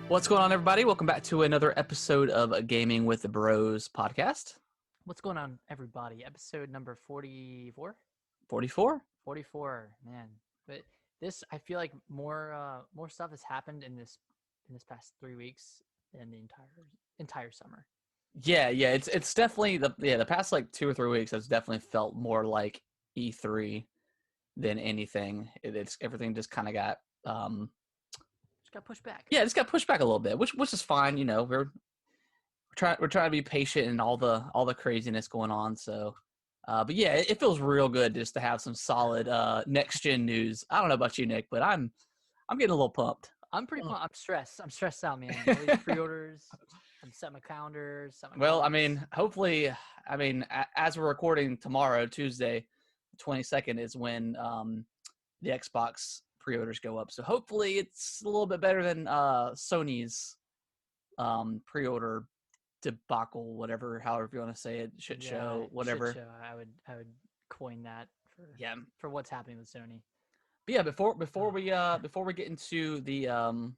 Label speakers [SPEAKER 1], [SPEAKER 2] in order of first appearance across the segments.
[SPEAKER 1] What's going on, everybody? Welcome back to another episode of Gaming with the Bros podcast.
[SPEAKER 2] What's going on, everybody? Episode number 44?
[SPEAKER 1] 44?
[SPEAKER 2] 44, man. But this, I feel like more stuff has happened in this past 3 weeks than the entire summer.
[SPEAKER 1] Yeah. It's definitely the past like 2 or 3 weeks has definitely felt more like E3 than anything. It's everything just kind of got
[SPEAKER 2] Just got pushed back.
[SPEAKER 1] yeah, it's got pushed back a little bit, which is fine. You know, we're trying to be patient in all the craziness going on. So, but yeah, it feels real good just to have some solid next gen news. I don't know about you, Nick, but I'm getting a little pumped.
[SPEAKER 2] I'm pretty pumped. I'm stressed out, man. All these pre-orders. I'm setting my calendar.
[SPEAKER 1] Well, I mean, hopefully, as we're recording tomorrow, Tuesday, 22nd is when the Xbox pre-orders go up. So hopefully, it's a little bit better than Sony's pre-order debacle, whatever, however you want to say it, shit show, whatever.
[SPEAKER 2] Shit show. I would coin that for what's happening with Sony.
[SPEAKER 1] But yeah, before we get into the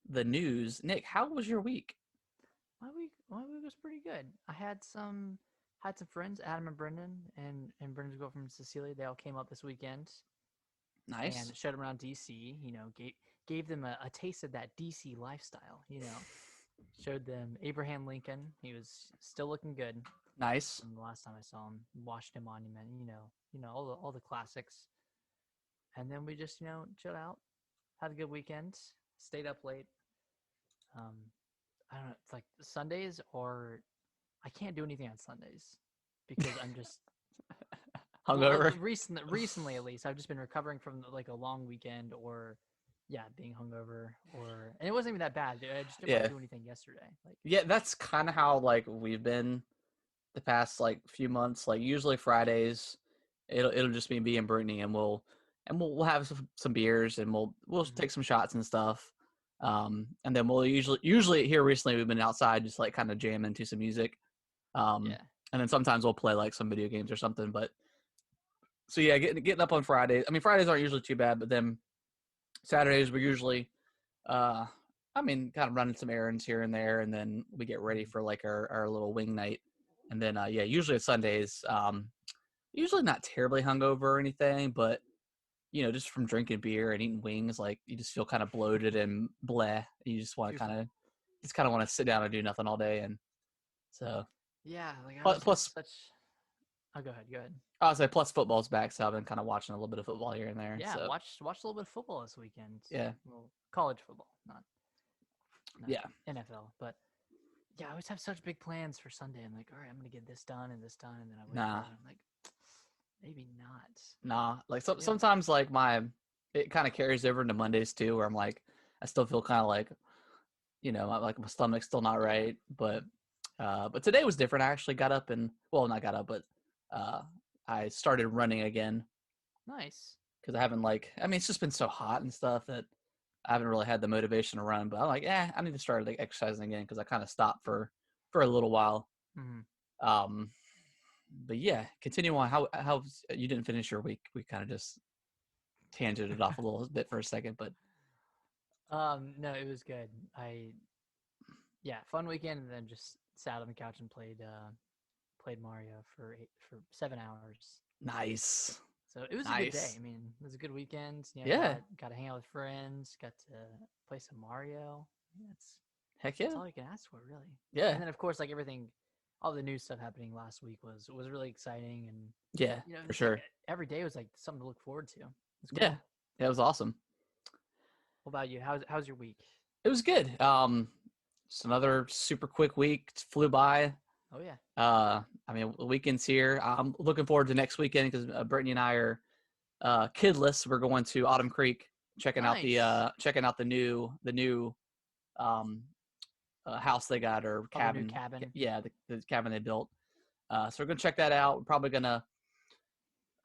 [SPEAKER 1] news, Nick, how was your week?
[SPEAKER 2] My week was pretty good. I had some friends, Adam and Brendan, and Brendan's girlfriend Cecilia. They all came up this weekend.
[SPEAKER 1] Nice.
[SPEAKER 2] And showed them around DC. You know, gave them a taste of that DC lifestyle. You know, showed them Abraham Lincoln. He was still looking good.
[SPEAKER 1] Nice.
[SPEAKER 2] And the last time I saw him, Washington Monument. You know all the classics. And then we just chilled out, had a good weekend, stayed up late. I don't know. It's like Sundays, or I can't do anything on Sundays because I'm just
[SPEAKER 1] hungover.
[SPEAKER 2] Well, recently, at least, I've just been recovering from like a long weekend, or being hungover, and it wasn't even that bad. I just didn't want to do anything yesterday.
[SPEAKER 1] That's kind of how like we've been the past like few months. Like usually Fridays, it'll just be me and Brittany, and we'll have some beers, and we'll take some shots and stuff. And then we'll usually here recently we've been outside just like kind of jamming to some music. And then sometimes we'll play like some video games or something. But so yeah, getting up on Fridays. I mean, Fridays aren't usually too bad, but then Saturdays we're usually kind of running some errands here and there, and then we get ready for like our little wing night. And then usually Sundays, usually not terribly hungover or anything, but just from drinking beer and eating wings, like you just feel kind of bloated and bleh. You just want to kind of want to sit down and do nothing all day. And so,
[SPEAKER 2] yeah, like
[SPEAKER 1] plus,
[SPEAKER 2] oh, go ahead.
[SPEAKER 1] I was say plus football's back, so I've been kind of watching a little bit of football here and there.
[SPEAKER 2] Yeah,
[SPEAKER 1] so.
[SPEAKER 2] watched a little bit of football this weekend.
[SPEAKER 1] Yeah,
[SPEAKER 2] well, college football, not NFL, but. Yeah, I always have such big plans for Sunday. I'm like, all right, I'm gonna get this done, and then I wake up and I'm like, maybe not.
[SPEAKER 1] Nah, like sometimes like it kind of carries over into Mondays too, where I'm like, I still feel kind of like, like my stomach's still not right. But today was different. I actually got up not got up, but I started running again.
[SPEAKER 2] Nice.
[SPEAKER 1] Because I haven't it's just been so hot and stuff that I haven't really had the motivation to run. But I'm like, I need to start like exercising again because I kind of stopped for a little while.
[SPEAKER 2] Mm-hmm.
[SPEAKER 1] But yeah, continue on. How you didn't finish your week? We kind of just tangented off a little bit for a second, but
[SPEAKER 2] no, it was good. Fun weekend, and then just sat on the couch and played Mario for 7 hours.
[SPEAKER 1] Nice.
[SPEAKER 2] So it was a good day. I mean, it was a good weekend. Got to hang out with friends. Got to play some Mario.
[SPEAKER 1] Heck yeah.
[SPEAKER 2] That's all you can ask for, really.
[SPEAKER 1] Yeah.
[SPEAKER 2] And then of course, like everything, all the new stuff happening last week was really exciting, and
[SPEAKER 1] for sure.
[SPEAKER 2] Every day was like something to look forward to.
[SPEAKER 1] Cool. Yeah, it was awesome.
[SPEAKER 2] What about you? How's your week?
[SPEAKER 1] It was good. Just another super quick week. It flew by.
[SPEAKER 2] Oh yeah.
[SPEAKER 1] The weekend's here. I'm looking forward to next weekend because Brittany and I are kidless. We're going to Autumn Creek, checking out the new house they got, or cabin.
[SPEAKER 2] New cabin.
[SPEAKER 1] Yeah, the cabin they built. So we're gonna check that out. We're probably gonna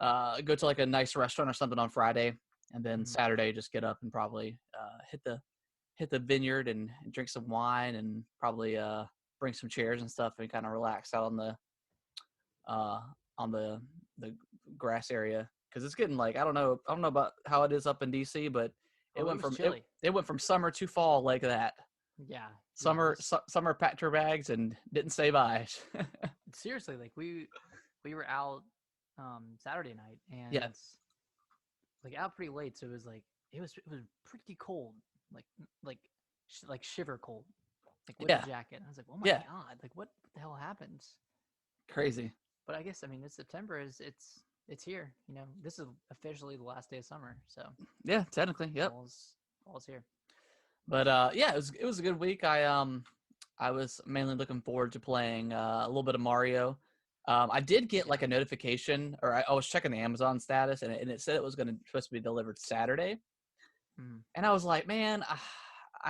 [SPEAKER 1] go to like a nice restaurant or something on Friday, and then Saturday just get up and probably hit the vineyard and drink some wine, and probably bring some chairs and stuff and kind of relax out on the grass area, because it's getting like I don't know about how it is up in DC, but it went from summer to fall like that.
[SPEAKER 2] Yeah, yeah.
[SPEAKER 1] Summer packed her bags and didn't say bye.
[SPEAKER 2] Seriously, like we were out Saturday night
[SPEAKER 1] Yeah,
[SPEAKER 2] and like out pretty late, so it was pretty cold, like like like shiver cold, like with a
[SPEAKER 1] yeah,
[SPEAKER 2] jacket. And I was like, oh my
[SPEAKER 1] yeah.
[SPEAKER 2] god, like what the hell happens?
[SPEAKER 1] Crazy.
[SPEAKER 2] But I guess I mean it's September is it's here. You know, this is officially the last day of summer, so
[SPEAKER 1] Yeah, technically, yep.
[SPEAKER 2] fall's here.
[SPEAKER 1] But yeah, it was a good week. I was mainly looking forward to playing a little bit of Mario. I did get
[SPEAKER 2] Yeah.
[SPEAKER 1] like a notification, or I was checking the Amazon status, and it said it was supposed to be delivered Saturday.
[SPEAKER 2] Mm.
[SPEAKER 1] And I was like, man,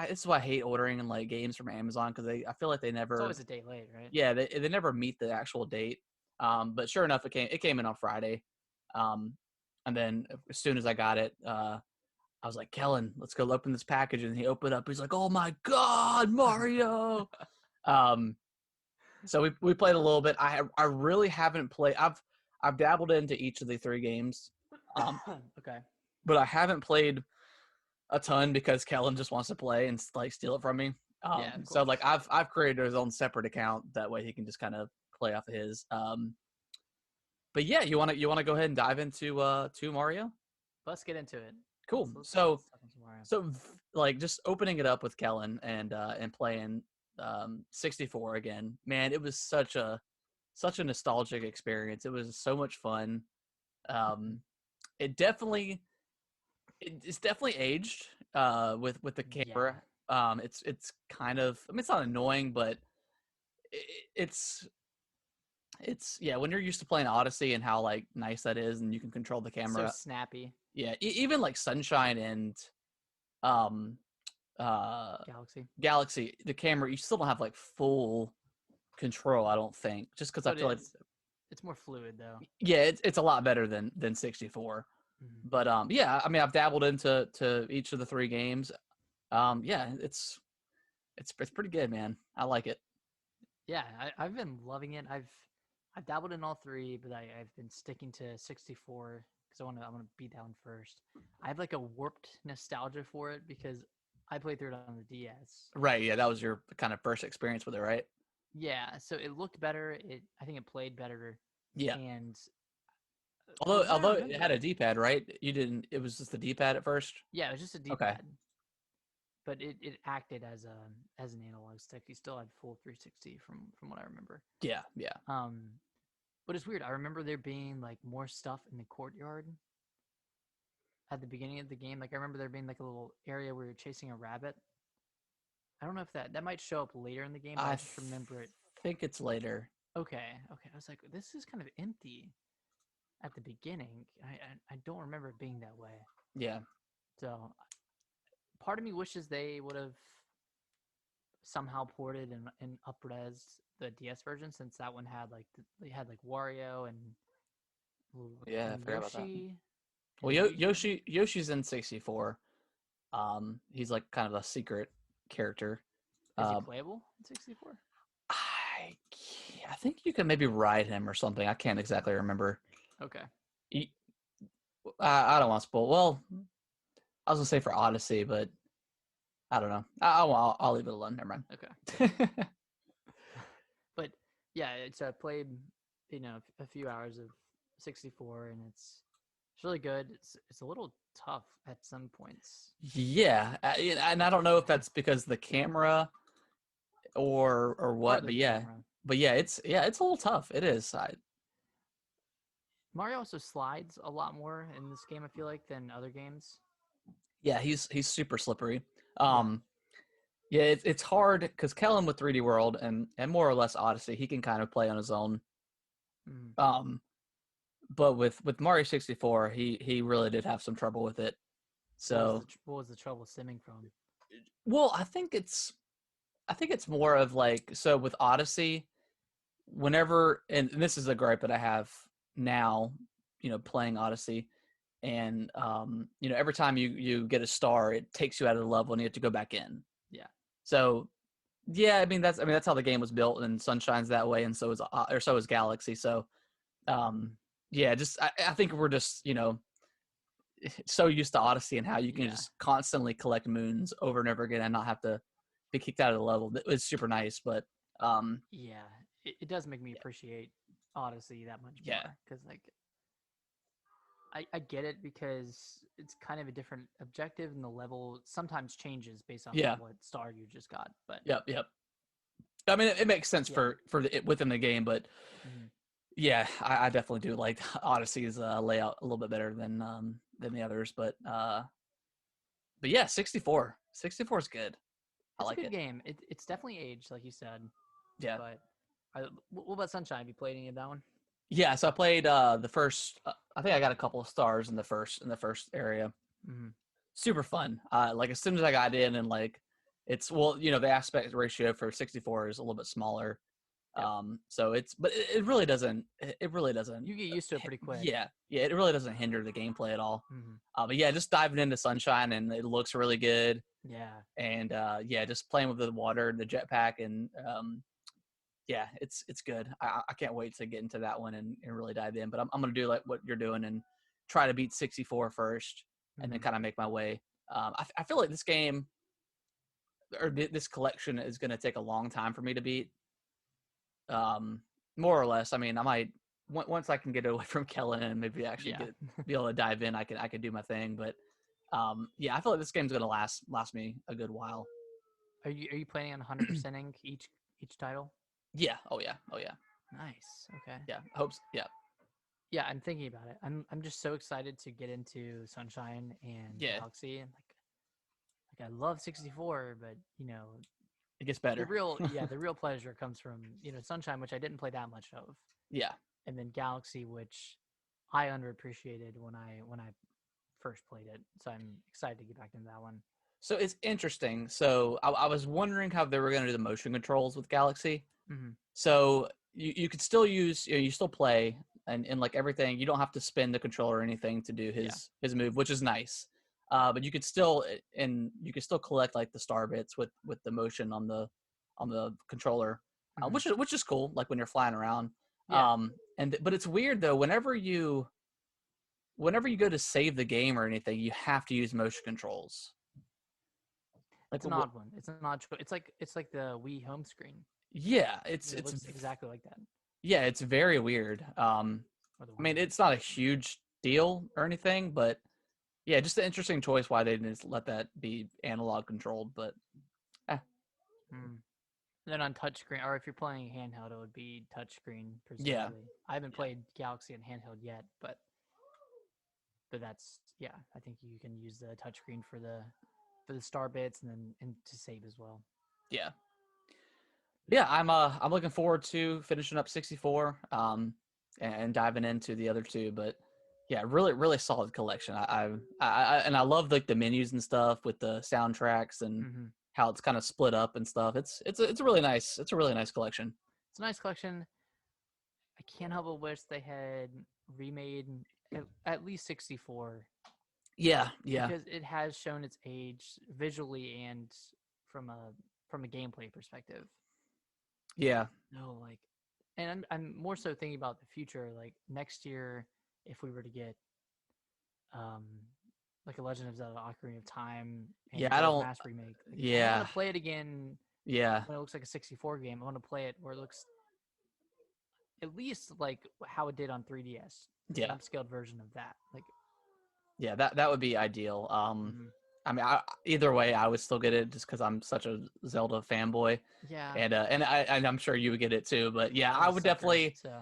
[SPEAKER 1] this is why I hate ordering like games from Amazon because I feel like they
[SPEAKER 2] It's
[SPEAKER 1] never,
[SPEAKER 2] always a day late, right?
[SPEAKER 1] yeah, they never meet the actual date. But sure enough, it came in on Friday. Um, and then as soon as I got it, I was like, Kellen, let's go open this package. And he opened up. He's like, oh my God, Mario. um, so we played a little bit. I really haven't played. I've dabbled into each of the three games,
[SPEAKER 2] Okay.
[SPEAKER 1] but I haven't played a ton because Kellen just wants to play and like steal it from me.
[SPEAKER 2] Yeah, of
[SPEAKER 1] So
[SPEAKER 2] course.
[SPEAKER 1] like I've created his own separate account that way he can just kind of play off of his. But yeah, you wanna go ahead and dive into to Mario?
[SPEAKER 2] Let's get into it.
[SPEAKER 1] Cool.
[SPEAKER 2] Let's
[SPEAKER 1] So
[SPEAKER 2] talk some Mario.
[SPEAKER 1] so like just opening it up with Kellen and playing 64 again. Man, it was such a nostalgic experience. It was so much fun. Um, it definitely it's definitely aged with the
[SPEAKER 2] Yeah.
[SPEAKER 1] camera. It's kind of, I mean, it's not annoying, but it's yeah, when you're used to playing Odyssey and how like nice that is and you can control the
[SPEAKER 2] So
[SPEAKER 1] camera.
[SPEAKER 2] snappy.
[SPEAKER 1] Yeah, even like Sunshine and um
[SPEAKER 2] Galaxy.
[SPEAKER 1] Galaxy, the camera, you still don't have like full control, I don't think, just because I
[SPEAKER 2] But
[SPEAKER 1] feel like,
[SPEAKER 2] it's more fluid though.
[SPEAKER 1] yeah, it's a lot better than 64.
[SPEAKER 2] Mhm.
[SPEAKER 1] But yeah, I mean, I've dabbled into each of the three games. Yeah, it's pretty good, man. I like it.
[SPEAKER 2] Yeah, I've been loving it. I've dabbled in all three, but I've been sticking to 64 because I want to beat that one first. I have like a warped nostalgia for it because I played through it on the DS.
[SPEAKER 1] Right, yeah, that was your kind of first experience with it, right?
[SPEAKER 2] Yeah, so it looked better. I think it played better,
[SPEAKER 1] Yeah.
[SPEAKER 2] and
[SPEAKER 1] Although
[SPEAKER 2] from what I
[SPEAKER 1] it had a
[SPEAKER 2] remember,
[SPEAKER 1] D-pad, right? You didn't. It was just the D-pad at first.
[SPEAKER 2] yeah, it was just a
[SPEAKER 1] Okay.
[SPEAKER 2] D-pad, but it acted as an analog stick. You still had full 360 from what I remember.
[SPEAKER 1] Yeah, yeah.
[SPEAKER 2] Um, but it's weird. I remember there being like more stuff in the courtyard at the beginning of the game. Like I remember there being like a little area where you're chasing a rabbit. I don't know if that might show up later in the game, but
[SPEAKER 1] I
[SPEAKER 2] I just remember it.
[SPEAKER 1] think it's later.
[SPEAKER 2] Okay, okay. I was like, this is kind of empty at the beginning. I don't remember it being that way.
[SPEAKER 1] Yeah.
[SPEAKER 2] So part of me wishes they would have somehow ported and up-res the DS version since that one had like they had like Wario
[SPEAKER 1] Yeah, I
[SPEAKER 2] and
[SPEAKER 1] forgot about that.
[SPEAKER 2] Yoshi
[SPEAKER 1] Well,
[SPEAKER 2] and Luigi.
[SPEAKER 1] Yoshi's in 64. He's like kind of a secret character.
[SPEAKER 2] Is he
[SPEAKER 1] Uh,
[SPEAKER 2] playable in 64?
[SPEAKER 1] I I think you can maybe ride him or something. I can't exactly remember.
[SPEAKER 2] Okay.
[SPEAKER 1] He, I don't want to spoil. Well, I was gonna say for Odyssey, but I don't know. I'll leave it alone. Never
[SPEAKER 2] Okay.
[SPEAKER 1] mind.
[SPEAKER 2] But yeah, it's I played a few hours of 64 and it's really good. It's a little tough at some points.
[SPEAKER 1] Yeah, and I don't know if that's because the camera or what,
[SPEAKER 2] Partly
[SPEAKER 1] but
[SPEAKER 2] the
[SPEAKER 1] yeah,
[SPEAKER 2] camera.
[SPEAKER 1] it's a little tough. It is.
[SPEAKER 2] Mario also slides a lot more in this game, I feel like, than other games.
[SPEAKER 1] Yeah, he's super slippery.
[SPEAKER 2] Yeah.
[SPEAKER 1] Um, yeah, it's hard because Kellen with 3D World and more or less Odyssey, he can kind of play on his own.
[SPEAKER 2] Mm.
[SPEAKER 1] Um, but with Mario 64, he really did have some trouble with it. So,
[SPEAKER 2] What was the trouble stemming from?
[SPEAKER 1] well, I think it's more of like, so with Odyssey, whenever, and this is a gripe that I have now, playing Odyssey, and every time you get a star, it takes you out of the level and you have to go back in.
[SPEAKER 2] Yeah.
[SPEAKER 1] So yeah, I mean that's how the game was built, and Sunshine's that way, and so is Galaxy. So
[SPEAKER 2] Mm.
[SPEAKER 1] yeah, just I think we're just so used to Odyssey and how you can
[SPEAKER 2] Yeah.
[SPEAKER 1] just constantly collect moons over and over again and not have to be kicked out of the level. It was super nice, but
[SPEAKER 2] Yeah, it does make me appreciate Odyssey that much
[SPEAKER 1] yeah,
[SPEAKER 2] more because like I get it because it's kind of a different objective and the level sometimes changes based on
[SPEAKER 1] yeah,
[SPEAKER 2] what star you just got. But
[SPEAKER 1] yep. I mean, it makes sense
[SPEAKER 2] yeah,
[SPEAKER 1] for within the game, but
[SPEAKER 2] mm-hmm.
[SPEAKER 1] yeah, I definitely do like Odyssey's layout a little bit better than the others, but yeah, 64 is good. I
[SPEAKER 2] It's a
[SPEAKER 1] like
[SPEAKER 2] good
[SPEAKER 1] it.
[SPEAKER 2] game. It's definitely aged, like you said.
[SPEAKER 1] Yeah,
[SPEAKER 2] But what about Sunshine? Have you played any of that one?
[SPEAKER 1] yeah. So I played the first. I think I got a couple of stars in the first area.
[SPEAKER 2] Mm-hmm.
[SPEAKER 1] Super fun. Like as soon as I got in and like it's well, the aspect ratio for 64 is a little bit smaller.
[SPEAKER 2] Yep.
[SPEAKER 1] So but it really doesn't. It really doesn't.
[SPEAKER 2] You get used to it pretty quick.
[SPEAKER 1] Yeah. It really doesn't hinder the gameplay at all.
[SPEAKER 2] Mm-hmm.
[SPEAKER 1] But yeah, just diving into Sunshine and it looks really good.
[SPEAKER 2] Yeah.
[SPEAKER 1] And yeah, just playing with the water and the jetpack and yeah, it's good. I can't wait to get into that one and really dive in. But I'm gonna do like what you're doing and try to beat 64 first, and then
[SPEAKER 2] Mm-hmm.
[SPEAKER 1] kind of make my way. I feel like this game or this collection is gonna take a long time for me to beat. More or less. I mean, I might once I can get away from Kellen and maybe actually
[SPEAKER 2] Yeah.
[SPEAKER 1] be able to dive in. I can do my thing. But yeah, I feel like this game's gonna last me a good while.
[SPEAKER 2] Are you planning on 100%ing each title?
[SPEAKER 1] Yeah. Oh yeah. Oh yeah.
[SPEAKER 2] Nice. Okay.
[SPEAKER 1] Yeah. I hope. So. Yeah.
[SPEAKER 2] Yeah, I'm thinking about it. I'm just so excited to get into Sunshine and
[SPEAKER 1] Yeah.
[SPEAKER 2] Galaxy and like I love 64, but
[SPEAKER 1] It gets
[SPEAKER 2] the
[SPEAKER 1] better.
[SPEAKER 2] real the real pleasure comes from Sunshine, which I didn't play that much of,
[SPEAKER 1] Yeah.
[SPEAKER 2] and then Galaxy, which I underappreciated when I first played it. So I'm excited to get back into that one.
[SPEAKER 1] So it's interesting. So I was wondering how they were going to do the motion controls with Galaxy.
[SPEAKER 2] Mm-hmm.
[SPEAKER 1] So you could still use, you still play and like everything. You don't have to spin the controller or anything to do
[SPEAKER 2] Yeah.
[SPEAKER 1] his move, which is nice. But you could still collect like the star bits with the motion on the controller,
[SPEAKER 2] Mm-hmm.
[SPEAKER 1] which is cool. Like when you're flying around.
[SPEAKER 2] Yeah.
[SPEAKER 1] But it's weird though. Whenever you go to save the game or anything, you have to use motion controls. Like
[SPEAKER 2] It's an odd one. It's an odd choice. It's like the Wii home screen.
[SPEAKER 1] yeah,
[SPEAKER 2] It
[SPEAKER 1] it's
[SPEAKER 2] looks exactly like that.
[SPEAKER 1] yeah, it's very weird. I mean, it's not a huge deal or anything, but yeah, just an interesting choice why they didn't just let that be analog controlled. But
[SPEAKER 2] Mm. Then on touchscreen, or if you're playing handheld, it would be touchscreen
[SPEAKER 1] yeah,
[SPEAKER 2] presumably. I haven't played Galaxy on handheld yet, but that's I think you can use the touchscreen for the star bits and to save as well.
[SPEAKER 1] yeah, yeah. I'm looking forward to finishing up 64, and diving into the other two. But yeah, really solid collection. And I love like the menus and stuff with the soundtracks and
[SPEAKER 2] Mm-hmm.
[SPEAKER 1] how it's kind of split up and stuff. It's a really nice collection.
[SPEAKER 2] It's a nice collection. I can't help but wish they had remade at least 64
[SPEAKER 1] Yeah.
[SPEAKER 2] because it has shown its age visually and from a gameplay perspective.
[SPEAKER 1] Yeah.
[SPEAKER 2] No, like, and I'm more so thinking about the future. Like next year, if we were to get um like a Legend of Zelda: Ocarina of Time and
[SPEAKER 1] Yeah, I
[SPEAKER 2] Majora's
[SPEAKER 1] don't.
[SPEAKER 2] Mask remake, like, I don't
[SPEAKER 1] Yeah,
[SPEAKER 2] want to play it again
[SPEAKER 1] yeah,
[SPEAKER 2] when it looks like a 64 game. I want to play it where it looks at least like how it did on 3DS, like an
[SPEAKER 1] yeah,
[SPEAKER 2] upscaled version of that. Like,
[SPEAKER 1] yeah. That would be ideal.
[SPEAKER 2] mm,
[SPEAKER 1] I mean, either way, I would still get it just because I'm such a Zelda fanboy,
[SPEAKER 2] yeah,
[SPEAKER 1] and I'm sure you would get it too. But yeah,
[SPEAKER 2] I'm a sucker. So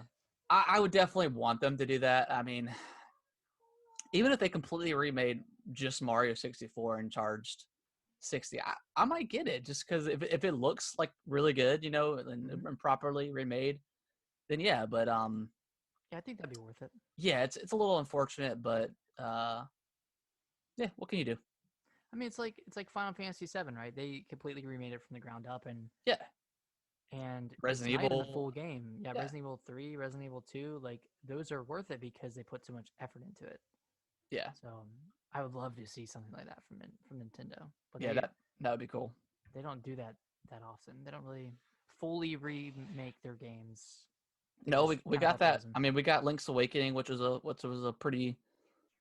[SPEAKER 1] I would definitely want them to do that. I mean, even if they completely remade just Mario 64 and charged 60, I might get it just because if it looks like really good,
[SPEAKER 2] mhm.
[SPEAKER 1] and properly remade, then yeah. But
[SPEAKER 2] Yeah, I think that'd be worth it.
[SPEAKER 1] yeah, it's a little unfortunate, but yeah, what can you do?
[SPEAKER 2] I mean, it's like Final Fantasy VII, right? They completely remade it from the ground up,
[SPEAKER 1] Yeah,
[SPEAKER 2] and it's
[SPEAKER 1] Resident
[SPEAKER 2] not even a
[SPEAKER 1] Evil.
[SPEAKER 2] full game. Yeah,
[SPEAKER 1] Yeah,
[SPEAKER 2] Resident Evil 3, Resident Evil 2, like those are worth it because they put so much effort into it.
[SPEAKER 1] yeah,
[SPEAKER 2] So I would love to see something like that from Nintendo, but
[SPEAKER 1] yeah. That would be cool.
[SPEAKER 2] they don't do that often. They don't really fully remake their games. They
[SPEAKER 1] No,
[SPEAKER 2] just
[SPEAKER 1] we
[SPEAKER 2] kind of
[SPEAKER 1] got that.
[SPEAKER 2] localize them.
[SPEAKER 1] I mean, we got Link's Awakening, which was a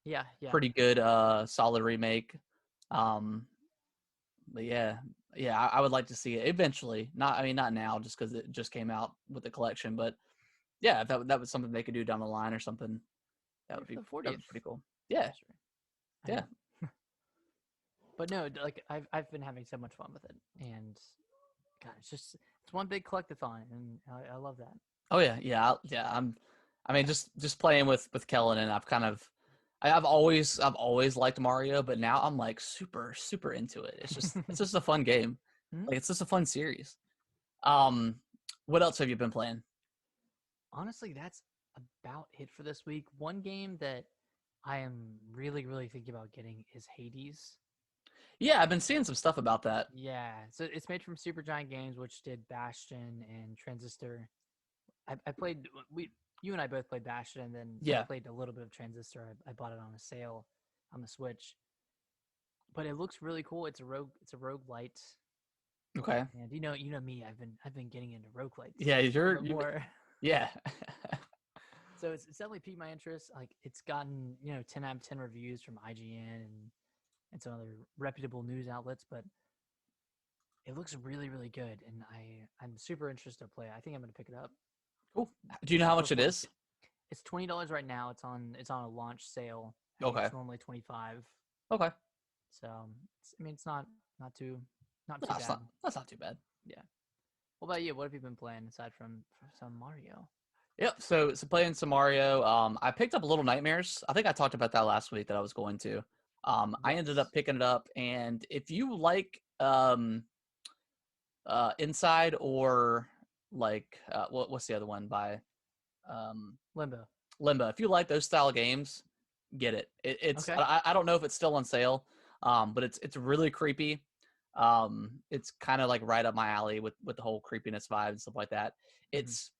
[SPEAKER 2] Yeah.
[SPEAKER 1] pretty good solid remake. Um, but yeah, yeah, I would like to see it eventually. Not, I mean, not now, just because it just came out with the collection. But yeah, if that was something they could do down the line or something,
[SPEAKER 2] Maybe for the
[SPEAKER 1] that would
[SPEAKER 2] 40th
[SPEAKER 1] be pretty cool. Yeah,
[SPEAKER 2] anniversary. I
[SPEAKER 1] yeah.
[SPEAKER 2] know. But no, like I've been having so much fun with it, and God, it's one big collectathon, and I love that.
[SPEAKER 1] Oh yeah, yeah, yeah. I mean, just playing with Kellen, and I've always liked Mario, but now I'm like super into it. It's just a fun game.
[SPEAKER 2] Mhm.
[SPEAKER 1] Like it's just a fun series. Um, what else have you been playing?
[SPEAKER 2] Honestly, that's about it for this week. One game that I am really thinking about getting is Hades.
[SPEAKER 1] Yeah, I've been seeing some stuff about that.
[SPEAKER 2] Yeah, so it's made from Supergiant Games, which did Bastion and Transistor. I played you and I both played Bastion, and then I
[SPEAKER 1] Yeah.
[SPEAKER 2] played a little bit of Transistor. I bought it on a sale on the Switch, but it looks really cool. It's a roguelite,
[SPEAKER 1] Okay.
[SPEAKER 2] and you know me. I've been getting into roguelites
[SPEAKER 1] Yeah,
[SPEAKER 2] a little bit more.
[SPEAKER 1] yeah.
[SPEAKER 2] So it's definitely piqued my interest. Like it's gotten 10 out of 10 reviews from IGN and some other reputable news outlets, but it looks really good, and I'm super interested to play it. I think I'm gonna pick it up
[SPEAKER 1] Cool. Do you know how much it
[SPEAKER 2] before
[SPEAKER 1] is?
[SPEAKER 2] it's $20 right now. It's on a launch sale. I think
[SPEAKER 1] Okay.
[SPEAKER 2] it's normally 25.
[SPEAKER 1] Okay.
[SPEAKER 2] So I mean it's not too not
[SPEAKER 1] No,
[SPEAKER 2] too bad.
[SPEAKER 1] that's not too bad.
[SPEAKER 2] Yeah. What about you? What have you been playing aside from some Mario?
[SPEAKER 1] Yep. So playing some Mario. I picked up Little Nightmares. I think I talked about that last week that I was going to. I ended up
[SPEAKER 2] Yes.
[SPEAKER 1] picking it up, and if you like Inside or like what's the other one by um
[SPEAKER 2] Limbo.
[SPEAKER 1] Limbo, if you like those style games, get it. It's
[SPEAKER 2] Okay.
[SPEAKER 1] I don't know if it's still on sale, but it's really creepy. It's kind of like right up my alley with the whole creepiness vibe and stuff like that.
[SPEAKER 2] Hmm.
[SPEAKER 1] It's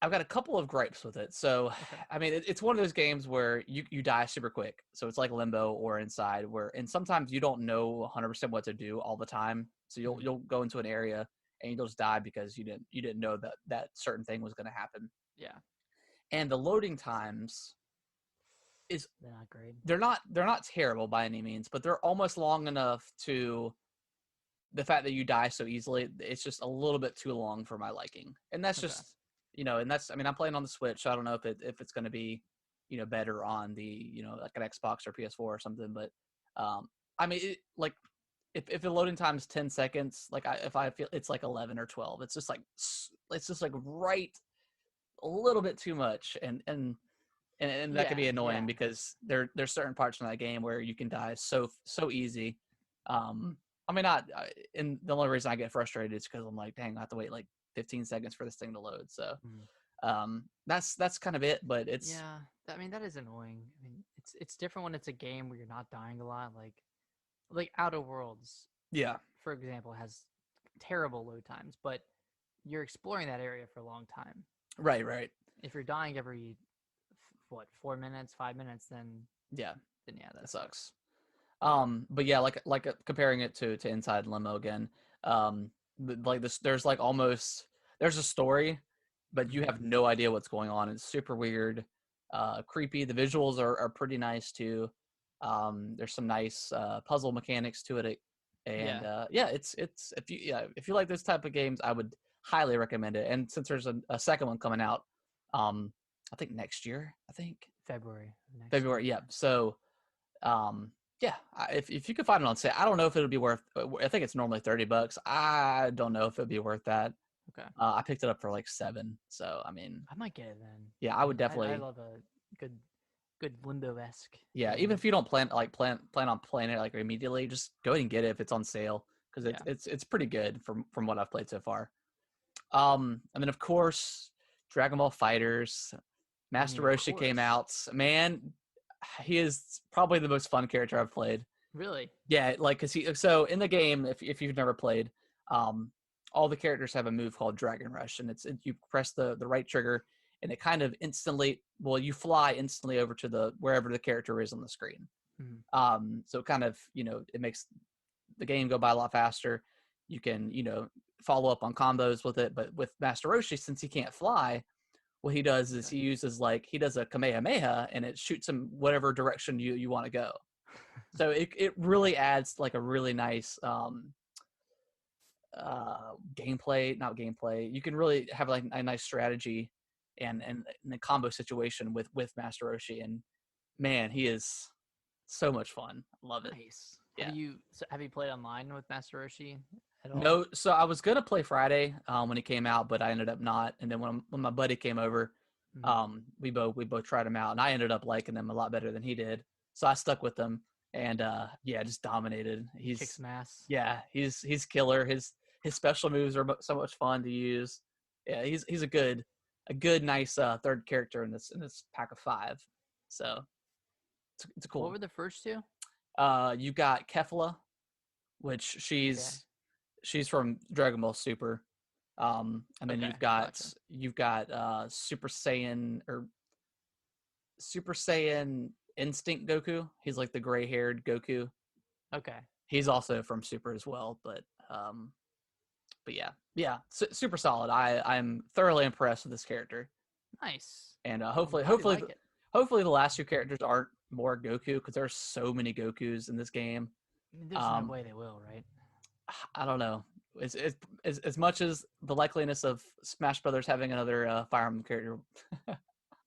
[SPEAKER 1] I've got a couple of gripes with it. So,
[SPEAKER 2] Okay.
[SPEAKER 1] I mean, it's one of those games where you die super quick. So it's like Limbo or Inside, and sometimes you don't know 100% what to do all the time. So
[SPEAKER 2] Hmm.
[SPEAKER 1] you'll go into an area and you'll just die because you didn't know that certain thing was going to happen.
[SPEAKER 2] Yeah.
[SPEAKER 1] And the loading times is
[SPEAKER 2] They're not great.
[SPEAKER 1] they're not terrible by any means, but they're almost long enough to the fact that you die so easily. It's just a little bit too long for my liking, and that's
[SPEAKER 2] Okay.
[SPEAKER 1] just and that's I mean I'm playing on the Switch, so I don't know if it's going to be better on the like an Xbox or PS4 or something, but I mean like if the loading time is 10 seconds, like if I feel it's like 11 or 12, it's just like right a little bit too much, and that could
[SPEAKER 2] Yeah.
[SPEAKER 1] be annoying
[SPEAKER 2] Yeah.
[SPEAKER 1] because there's certain parts in that game where you can die so easy. Um, I mean, not, and the only reason I get frustrated is because I'm like, dang, I have to wait like 15 seconds for this thing to load. So,
[SPEAKER 2] Mhm.
[SPEAKER 1] that's kind of it. But it's
[SPEAKER 2] Yeah, I mean that is annoying. I mean, it's different when it's a game where you're not dying a lot. Like Outer Worlds,
[SPEAKER 1] yeah,
[SPEAKER 2] for example, has terrible load times, but you're exploring that area for a long time.
[SPEAKER 1] right,
[SPEAKER 2] If you're dying every 4 minutes, 5 minutes,
[SPEAKER 1] yeah,
[SPEAKER 2] then yeah,
[SPEAKER 1] it
[SPEAKER 2] that sucks.
[SPEAKER 1] sucks. But yeah, comparing it to Inside Limo again. Like this, there's a story, but you
[SPEAKER 2] Hmm.
[SPEAKER 1] have no idea what's going on. It's super weird, creepy. The visuals are pretty nice too. There's some nice puzzle mechanics to it, and
[SPEAKER 2] Yeah.
[SPEAKER 1] yeah, it's if you like this type of games, I would highly recommend it. And since there's a second one coming out, I think next year, I think
[SPEAKER 2] February of next year.
[SPEAKER 1] February. Yep. So yeah, if you could find it on sale, I don't know if it'll be worth. I think it's normally $30. I don't know if it'd be worth that.
[SPEAKER 2] Okay.
[SPEAKER 1] I picked it up for like 7, so I mean,
[SPEAKER 2] I might get it then.
[SPEAKER 1] yeah,
[SPEAKER 2] I
[SPEAKER 1] I would
[SPEAKER 2] mean, I
[SPEAKER 1] definitely.
[SPEAKER 2] love a good good Limbo esque
[SPEAKER 1] Yeah, even
[SPEAKER 2] game.
[SPEAKER 1] if you don't plan on playing it like immediately, just go ahead and get it if it's on sale because
[SPEAKER 2] Yeah.
[SPEAKER 1] it's pretty good from what I've played so far. And then of course, Dragon Ball FighterZ,
[SPEAKER 2] I
[SPEAKER 1] Master
[SPEAKER 2] mean, of
[SPEAKER 1] Roshi came
[SPEAKER 2] course.
[SPEAKER 1] out. Man, he is probably the most fun character I've played.
[SPEAKER 2] Really?
[SPEAKER 1] Yeah, like because so in the game, if you've never played, um, all the characters have a move called Dragon Rush, and you press the right trigger, and it kind of instantly, well, you fly instantly over to the wherever the character is on the screen.
[SPEAKER 2] Mhm.
[SPEAKER 1] So kind of it makes the game go by a lot faster. You can follow up on combos with it, but with Master Roshi, since he can't fly, what he does is
[SPEAKER 2] Okay.
[SPEAKER 1] he does a Kamehameha, and it shoots him whatever direction you want to go. So it really adds like a really nice gameplay, not gameplay. You can really have like a nice strategy and a combo situation with Master Roshi, and man, he is so much fun. Love it.
[SPEAKER 2] Nice.
[SPEAKER 1] Yeah.
[SPEAKER 2] Have you played online with Master Roshi at all?
[SPEAKER 1] No, so I was gonna play Friday when he came out, but I ended up not. And then when my buddy came over,
[SPEAKER 2] Mm.
[SPEAKER 1] we both tried him out, and I ended up liking him a lot better than he did. So I stuck with him, and yeah, just dominated.
[SPEAKER 2] He kicks some ass.
[SPEAKER 1] Yeah, he's killer. His special moves are so much fun to use. Yeah, he's a good nice third character in this pack of 5. So it's a cool.
[SPEAKER 2] What were the first two?
[SPEAKER 1] You got Kefla, which she's from Dragon Ball Super. And then you've got Super Saiyan Instinct Goku. He's like the gray-haired Goku.
[SPEAKER 2] Okay.
[SPEAKER 1] He's also from Super as well, but yeah, super solid. I'm thoroughly impressed with this character.
[SPEAKER 2] Nice.
[SPEAKER 1] And
[SPEAKER 2] hopefully
[SPEAKER 1] the last 2 characters aren't more Goku, because there's so many Gokus in this game.
[SPEAKER 2] There's no way they will, right?
[SPEAKER 1] I don't know. It's as much as the likeliness of Smash Brothers having another Fire Emblem character.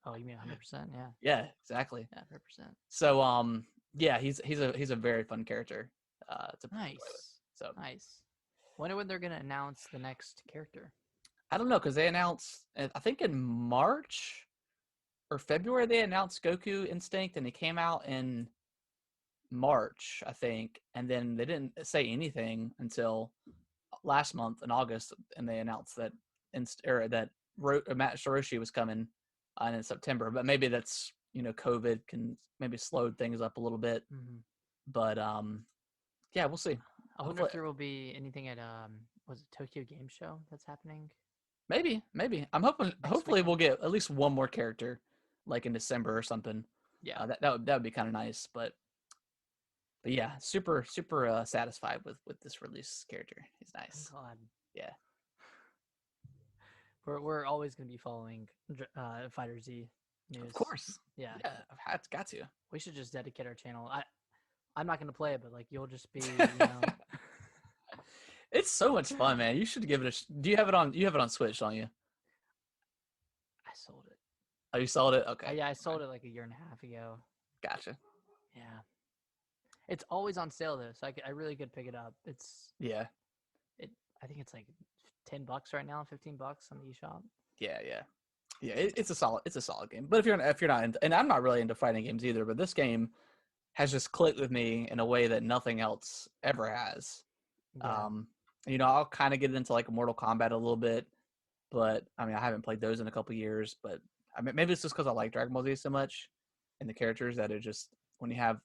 [SPEAKER 2] Oh, you mean 100%? Yeah.
[SPEAKER 1] Yeah, exactly.
[SPEAKER 2] Yeah, 100%.
[SPEAKER 1] So yeah, he's a very fun character. To play with. So
[SPEAKER 2] nice. Wonder when they're gonna announce the next character.
[SPEAKER 1] I don't know, because they announced, I think in March or February, they announced Goku Instinct, and it came out in March, I think, and then they didn't say anything until last month in August, and they announced that Matt Shiroshi was coming in September. But maybe that's, COVID can maybe slowed things up a little bit.
[SPEAKER 2] Mm-hmm.
[SPEAKER 1] But yeah, we'll see.
[SPEAKER 2] I wonder if there will be anything at was it Tokyo Game Show that's happening?
[SPEAKER 1] Maybe. I'm hoping. Hopefully,
[SPEAKER 2] weekend.
[SPEAKER 1] we'll get at least one more character, like in December or something.
[SPEAKER 2] Yeah,
[SPEAKER 1] that would be kind of nice. But yeah, super satisfied with this release character. He's nice.
[SPEAKER 2] I'm glad.
[SPEAKER 1] Yeah.
[SPEAKER 2] We're always gonna be following FighterZ news.
[SPEAKER 1] Of course.
[SPEAKER 2] Yeah.
[SPEAKER 1] Yeah, I've got to.
[SPEAKER 2] We should just dedicate our channel. I'm not gonna play it, but like you'll just be,
[SPEAKER 1] It's so much fun, man. You should give it do you have it on? You have it on Switch, don't you?
[SPEAKER 2] I sold it.
[SPEAKER 1] Oh, you sold it? Okay.
[SPEAKER 2] Yeah, I sold it like a year and a half ago.
[SPEAKER 1] Gotcha.
[SPEAKER 2] Yeah. It's always on sale though, so I really could pick it up.
[SPEAKER 1] Yeah.
[SPEAKER 2] I think it's like $10 right now, $15 on the eShop.
[SPEAKER 1] Yeah. It's a solid game. But if you're not into, and I'm not really into fighting games either, but this game has just clicked with me in a way that nothing else ever has.
[SPEAKER 2] Yeah.
[SPEAKER 1] I'll kind of get into like Mortal Kombat a little bit, but I mean, I haven't played those in a couple years. But I mean, maybe it's just because I like Dragon Ball Z so much and the characters that it just, when you have,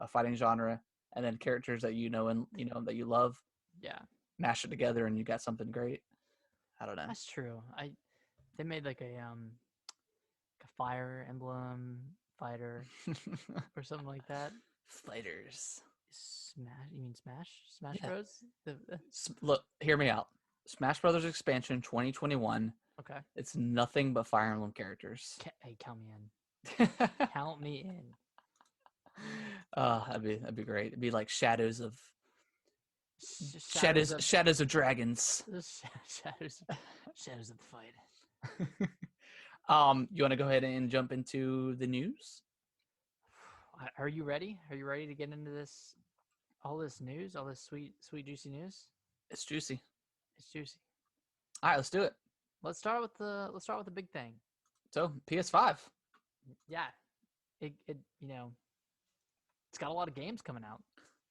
[SPEAKER 1] a fighting genre and then characters that and that you love,
[SPEAKER 2] Yeah.
[SPEAKER 1] mash it together and you got something great. I don't know.
[SPEAKER 2] That's true. They made like a Fire Emblem fighter or something like that.
[SPEAKER 1] FIghterZ.
[SPEAKER 2] Smash? You mean Smash? Smash
[SPEAKER 1] Yeah.
[SPEAKER 2] Bros?
[SPEAKER 1] Look, hear me out. Smash Brothers expansion 2021.
[SPEAKER 2] Okay.
[SPEAKER 1] It's nothing but Fire Emblem characters.
[SPEAKER 2] Hey, count me in. Count me in.
[SPEAKER 1] That'd be great. It'd be like shadows of
[SPEAKER 2] Shadows
[SPEAKER 1] dragons.
[SPEAKER 2] Shadows of the fight.
[SPEAKER 1] You want to go ahead and jump into the news?
[SPEAKER 2] Are you ready? Are you ready to get into all this news, all this sweet, juicy news?
[SPEAKER 1] It's juicy.
[SPEAKER 2] It's juicy.
[SPEAKER 1] All right, let's do it.
[SPEAKER 2] Let's start with the big thing.
[SPEAKER 1] So PS5.
[SPEAKER 2] Yeah, it it's got a lot of games coming out.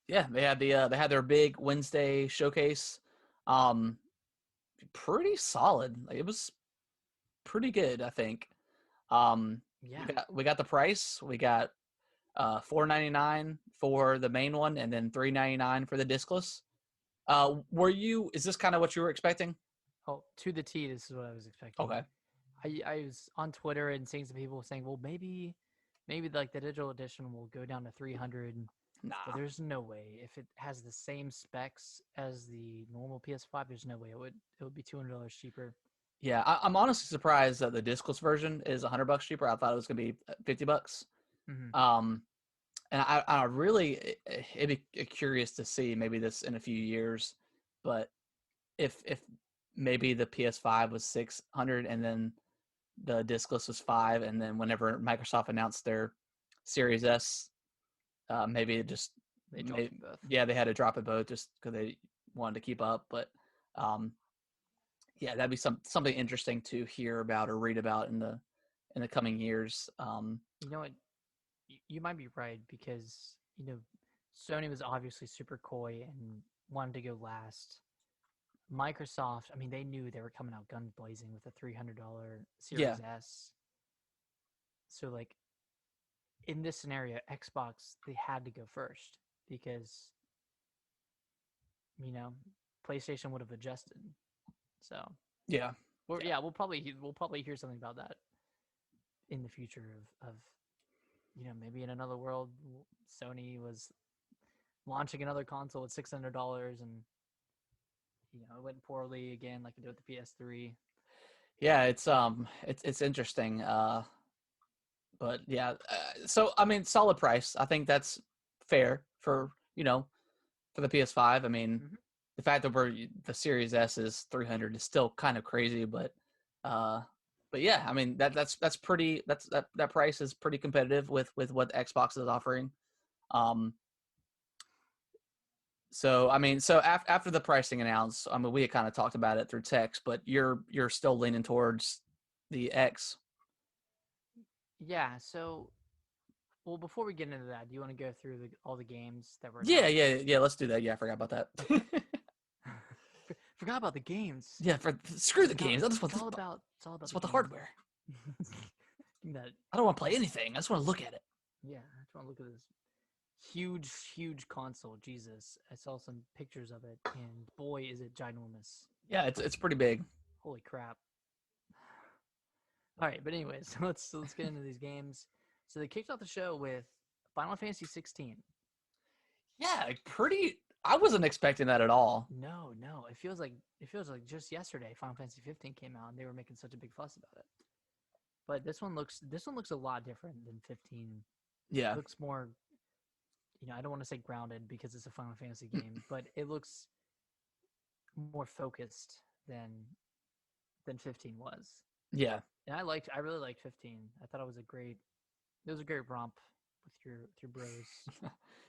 [SPEAKER 1] Yeah, they had their big Wednesday showcase. Pretty solid. Like, it was pretty good, I think.
[SPEAKER 2] Yeah,
[SPEAKER 1] we got the price. We got $4.99 for the main one, and then $3.99 for the discless. Is this kind of what you were expecting?
[SPEAKER 2] Oh, to the T, this is what I was expecting.
[SPEAKER 1] Okay.
[SPEAKER 2] I was on Twitter and seeing some people saying, well, maybe like the digital edition will go down to 300.
[SPEAKER 1] Nah.
[SPEAKER 2] But there's no way. If it has the same specs as the normal PS5, there's no way it would be $200 cheaper.
[SPEAKER 1] Yeah, I'm honestly surprised that the discless version is $100 cheaper. I thought it was gonna be $50.
[SPEAKER 2] Mm-hmm.
[SPEAKER 1] and I really it'd be curious to see maybe this in a few years, but if maybe the PS5 was 600 and then the discless was 5, and then whenever Microsoft announced their Series S, maybe it just
[SPEAKER 2] They dropped them both.
[SPEAKER 1] yeah, they had to drop it both just because they wanted to keep up. But um, yeah, that'd be something interesting to hear about or read about in the coming years.
[SPEAKER 2] You know what? You might be right because Sony was obviously super coy and wanted to go last. Microsoft, I mean, they knew they were coming out guns blazing with a $300
[SPEAKER 1] Yeah,
[SPEAKER 2] Series S. So, like, in this scenario, Xbox, they had to go first because, you know, PlayStation would have adjusted. So,
[SPEAKER 1] yeah, yeah,
[SPEAKER 2] yeah, we'll probably hear something about that in the future of maybe in another world, Sony was launching another console at $600 and it went poorly again, like it did with the PS3.
[SPEAKER 1] yeah. It's interesting. But yeah, so I mean, solid price. I think that's fair for for the PS5. I mean,
[SPEAKER 2] Mm-hmm.
[SPEAKER 1] the fact that the Series S is 300 is still kind of crazy, uh, but yeah, I mean that's pretty. That price is pretty competitive with what Xbox is offering. Um, so I mean, so after the pricing announced, I mean, we had kind of talked about it through text, but you're still leaning towards the X.
[SPEAKER 2] Yeah. So, well, before we get into that, do you want to go through all the games that were
[SPEAKER 1] Yeah,
[SPEAKER 2] announced?
[SPEAKER 1] yeah, yeah. Let's do that. Yeah, I forgot about that.
[SPEAKER 2] Okay. Forgot about the games.
[SPEAKER 1] Yeah, screw the games. I just want
[SPEAKER 2] It's all about the
[SPEAKER 1] the
[SPEAKER 2] games.
[SPEAKER 1] hardware.
[SPEAKER 2] that
[SPEAKER 1] I don't want to play anything. I just want to look at it.
[SPEAKER 2] Yeah, I just want to look at this huge console. Jesus, I saw some pictures of it, and boy, is it ginormous!
[SPEAKER 1] Yeah, it's pretty big.
[SPEAKER 2] Holy crap! All right, but anyways, let's get into these games. So they kicked off the show with Final Fantasy 16.
[SPEAKER 1] Yeah, pretty. I wasn't expecting that at all.
[SPEAKER 2] No, it feels like just yesterday Final Fantasy 15 came out, and they were making such a big fuss about it. But this one looks a lot different than 15.
[SPEAKER 1] Yeah,
[SPEAKER 2] It looks more, I don't want to say grounded because it's a Final Fantasy game, but it looks more focused than 15 was.
[SPEAKER 1] yeah,
[SPEAKER 2] And I really liked 15. I thought it was a great romp with your bros.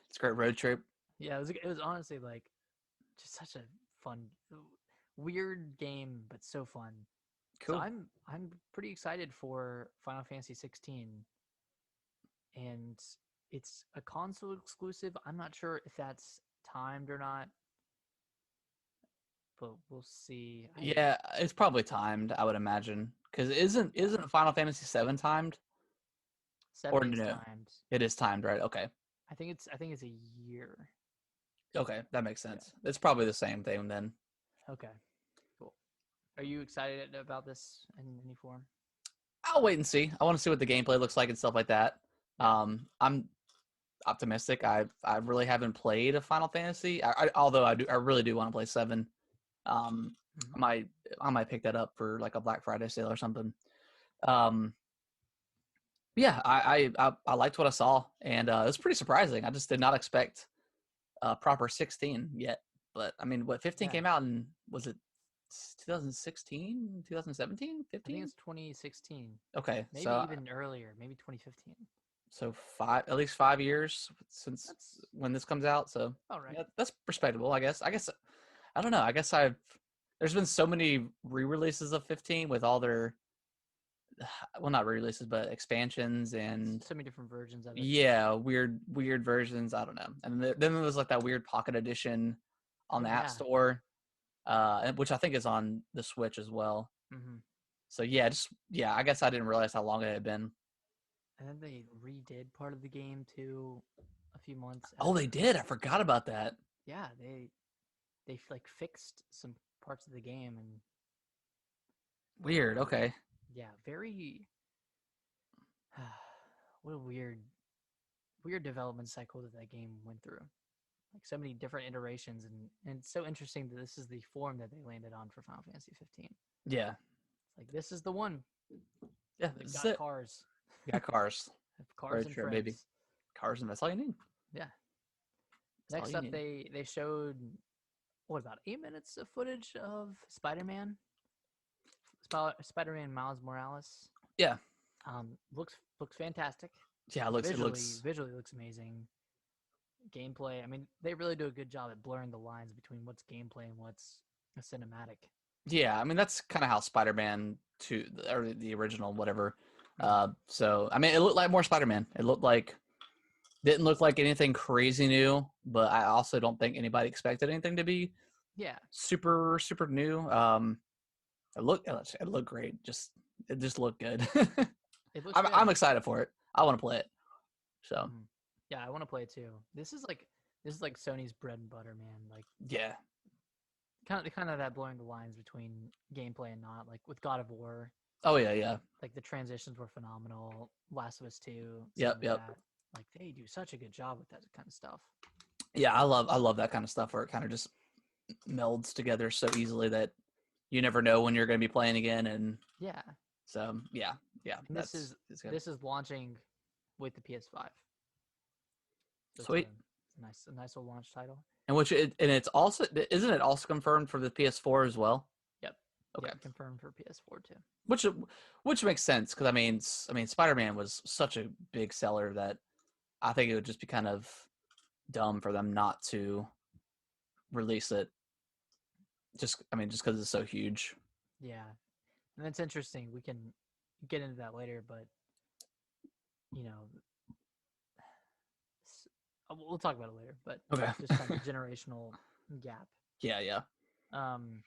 [SPEAKER 1] it's a great road trip.
[SPEAKER 2] Yeah, it was honestly like just such a fun, weird game, but so fun. So
[SPEAKER 1] Cool.
[SPEAKER 2] I'm pretty excited for Final Fantasy 16, and it's a console exclusive. I'm not sure if that's timed or not, but we'll see.
[SPEAKER 1] Yeah, it's probably timed. I would imagine because isn't Final Fantasy 7 timed or
[SPEAKER 2] 7 is
[SPEAKER 1] no?
[SPEAKER 2] timed.
[SPEAKER 1] It is timed, right? Okay,
[SPEAKER 2] I think it's a year.
[SPEAKER 1] okay, that makes
[SPEAKER 2] Yeah.
[SPEAKER 1] sense. It's probably the same thing then.
[SPEAKER 2] Okay. Cool. Are you excited about this in any form?
[SPEAKER 1] I'll wait and see. I want to see what the gameplay looks like and stuff like that.
[SPEAKER 2] Yeah.
[SPEAKER 1] I'm optimistic. I really haven't played a Final Fantasy. Although I really do want to play 7.
[SPEAKER 2] Mhm.
[SPEAKER 1] I might pick that up for like a Black Friday sale or something. Um, yeah, I liked what I saw, and it was pretty surprising. I just did not expect proper 16 yet. But I mean, what 15
[SPEAKER 2] Yeah.
[SPEAKER 1] came out in was it 2016, 2017,
[SPEAKER 2] I think
[SPEAKER 1] 15?
[SPEAKER 2] it's 2016.
[SPEAKER 1] Okay,
[SPEAKER 2] Maybe even earlier, maybe 2015.
[SPEAKER 1] so at least 5 years since
[SPEAKER 2] That's
[SPEAKER 1] when this comes out. So
[SPEAKER 2] all right.
[SPEAKER 1] yeah, that's respectable, I guess. I don't know. There's been so many re-releases of 15 with all their well, not re-releases, but expansions and
[SPEAKER 2] So many different versions of it.
[SPEAKER 1] yeah, weird versions. I don't know. And then there was like that weird pocket edition on
[SPEAKER 2] Oh
[SPEAKER 1] the App
[SPEAKER 2] yeah.
[SPEAKER 1] Store, which I think is on the Switch as well.
[SPEAKER 2] Mm-hmm.
[SPEAKER 1] So yeah, I guess I didn't realize how long it had been.
[SPEAKER 2] And then they redid part of the game too, a few months
[SPEAKER 1] Oh, they
[SPEAKER 2] after.
[SPEAKER 1] did. I forgot about that.
[SPEAKER 2] Yeah, they like fixed some parts of the game, and
[SPEAKER 1] Weird. Okay.
[SPEAKER 2] yeah, very what a weird development cycle that game went through. Like so many different iterations, and it's so interesting that this is the form that they landed on for Final Fantasy 15.
[SPEAKER 1] Yeah.
[SPEAKER 2] It's like this is the one.
[SPEAKER 1] Yeah.
[SPEAKER 2] They've
[SPEAKER 1] This is
[SPEAKER 2] got
[SPEAKER 1] it.
[SPEAKER 2] cars,
[SPEAKER 1] We got cars.
[SPEAKER 2] have cars
[SPEAKER 1] Road
[SPEAKER 2] and
[SPEAKER 1] trip, baby.
[SPEAKER 2] friends.
[SPEAKER 1] Cars, and that's all you need.
[SPEAKER 2] Yeah.
[SPEAKER 1] That's all
[SPEAKER 2] Next
[SPEAKER 1] you
[SPEAKER 2] up,
[SPEAKER 1] need.
[SPEAKER 2] they showed what, about 8 minutes of footage of Spider-Man, Spider-Man Miles Morales.
[SPEAKER 1] Yeah.
[SPEAKER 2] Looks fantastic.
[SPEAKER 1] Yeah, it looks.
[SPEAKER 2] Visually looks amazing. Gameplay, I mean, they really do a good job at blurring the lines between what's gameplay and what's a cinematic.
[SPEAKER 1] Yeah, I mean that's kind of how Spider-Man 2 or the original whatever.
[SPEAKER 2] Mhm.
[SPEAKER 1] So I mean it looked like more Spider-Man. It didn't look like anything crazy new, but I also don't think anybody expected anything to be
[SPEAKER 2] Yeah,
[SPEAKER 1] super super new. It looked great. It just looked good.
[SPEAKER 2] it looks
[SPEAKER 1] I'm
[SPEAKER 2] good.
[SPEAKER 1] I'm excited for it. I want to play it. So
[SPEAKER 2] Mhm. Yeah, I want to play it too. This is like Sony's bread and butter, man. Like
[SPEAKER 1] yeah.
[SPEAKER 2] kind of that blurring the lines between gameplay and not. Like with God of War,
[SPEAKER 1] Oh yeah, yeah.
[SPEAKER 2] like the transitions were phenomenal. Last of Us 2, same
[SPEAKER 1] Yep,
[SPEAKER 2] with
[SPEAKER 1] yep.
[SPEAKER 2] that. Like they do such a good job with that kind of stuff.
[SPEAKER 1] Yeah, I love that kind of stuff where it kind of just melds together so easily that you never know when you're going to be playing again. And
[SPEAKER 2] Yeah,
[SPEAKER 1] so yeah, yeah,
[SPEAKER 2] and
[SPEAKER 1] it's good.
[SPEAKER 2] this is launching with the PS5, so
[SPEAKER 1] Sweet.
[SPEAKER 2] a nice little launch title.
[SPEAKER 1] And it's also, isn't it also confirmed for the PS4 as well?
[SPEAKER 2] Yep,
[SPEAKER 1] Okay.
[SPEAKER 2] yep, confirmed for PS4 too.
[SPEAKER 1] Which which makes sense because I mean Spider-Man was such a big seller that I think it would just be kind of dumb for them not to release it. Just because it's so huge.
[SPEAKER 2] Yeah, and that's interesting. We can get into that later, but you know, we'll talk about it later. But
[SPEAKER 1] Okay.
[SPEAKER 2] just kind of generational gap.
[SPEAKER 1] Yeah, yeah.
[SPEAKER 2] Um,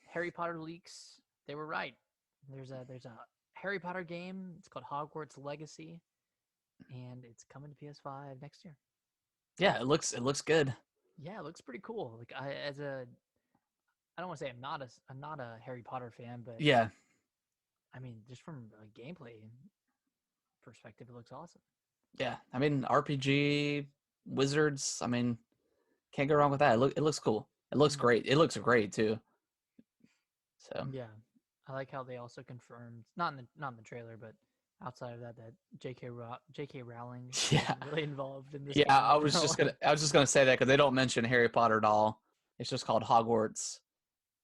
[SPEAKER 2] Harry Potter leaks. They were right. There's a Harry Potter game. It's called Hogwarts Legacy, and it's coming to PS5 next year.
[SPEAKER 1] Yeah, it looks good.
[SPEAKER 2] Yeah, it looks pretty cool. Like I don't want to say I'm not a Harry Potter fan, but
[SPEAKER 1] Yeah.
[SPEAKER 2] I mean, just from a gameplay perspective, it looks awesome.
[SPEAKER 1] Yeah. I mean RPG wizards, I mean can't go wrong with that. It looks cool. It looks
[SPEAKER 2] Mhm.
[SPEAKER 1] great. It looks great too. So
[SPEAKER 2] Yeah, I like how they also confirmed, not in the trailer, but outside of that, that J.K. Rowling is
[SPEAKER 1] yeah.
[SPEAKER 2] really involved in this
[SPEAKER 1] Yeah,
[SPEAKER 2] game as well.
[SPEAKER 1] I was just gonna say that because they don't mention Harry Potter at all. It's just called Hogwarts.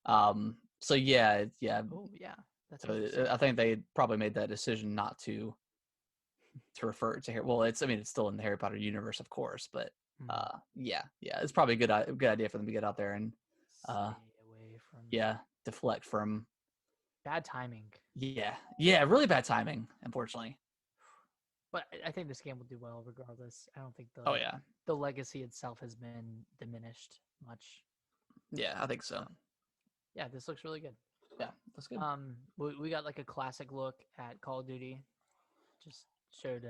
[SPEAKER 1] So yeah, yeah.
[SPEAKER 2] Oh yeah, that's
[SPEAKER 1] So
[SPEAKER 2] interesting.
[SPEAKER 1] I think they probably made that decision not to refer it to Harry. Well, it's still in the Harry Potter universe, of course, but
[SPEAKER 2] Mm.
[SPEAKER 1] yeah, yeah, it's probably a good idea for them to get out there and uh,
[SPEAKER 2] Stay away from
[SPEAKER 1] yeah, deflect from
[SPEAKER 2] bad timing.
[SPEAKER 1] yeah, yeah, really bad timing, unfortunately.
[SPEAKER 2] But I think this game will do well regardless. I don't think
[SPEAKER 1] Oh yeah,
[SPEAKER 2] the legacy itself has been diminished much.
[SPEAKER 1] yeah, I think
[SPEAKER 2] So
[SPEAKER 1] so.
[SPEAKER 2] yeah, this looks really good.
[SPEAKER 1] Yeah, that's good.
[SPEAKER 2] We got like a classic look at Call of Duty. Just showed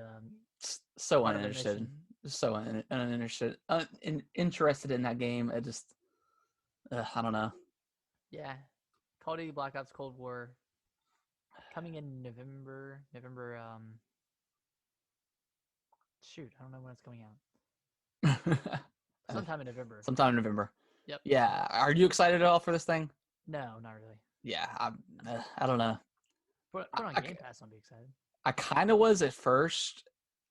[SPEAKER 1] So
[SPEAKER 2] part of a
[SPEAKER 1] uninterested,
[SPEAKER 2] mission.
[SPEAKER 1] so uninterested, interested in that game. I don't know.
[SPEAKER 2] Yeah, Call of Duty Black Ops Cold War coming in November. Shoot, I don't know when it's coming out. Sometime in November.
[SPEAKER 1] Sometime in November.
[SPEAKER 2] Yep.
[SPEAKER 1] Yeah, are you excited at all for this thing?
[SPEAKER 2] No, not really.
[SPEAKER 1] Yeah, I don't know.
[SPEAKER 2] Put on
[SPEAKER 1] I,
[SPEAKER 2] Game Pass, I'll be excited.
[SPEAKER 1] I kind of was at first,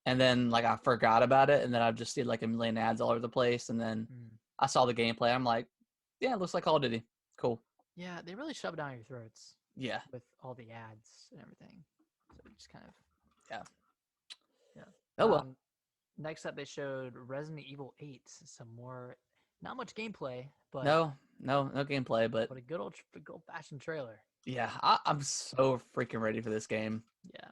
[SPEAKER 1] and then like I forgot about it, and then I've just seen like a million ads all over the place, and then
[SPEAKER 2] Mm.
[SPEAKER 1] I saw the gameplay. I'm like, yeah, it looks like Call of Duty. Cool.
[SPEAKER 2] Yeah, they really shove it down your throats
[SPEAKER 1] Yeah,
[SPEAKER 2] with all the ads and everything. So just kind of
[SPEAKER 1] yeah.
[SPEAKER 2] yeah.
[SPEAKER 1] Oh well.
[SPEAKER 2] Next up, they showed Resident Evil 8. Some more, not much gameplay, but
[SPEAKER 1] No gameplay, but
[SPEAKER 2] a good old fashioned trailer.
[SPEAKER 1] yeah, I'm so freaking ready for this game.
[SPEAKER 2] Yeah.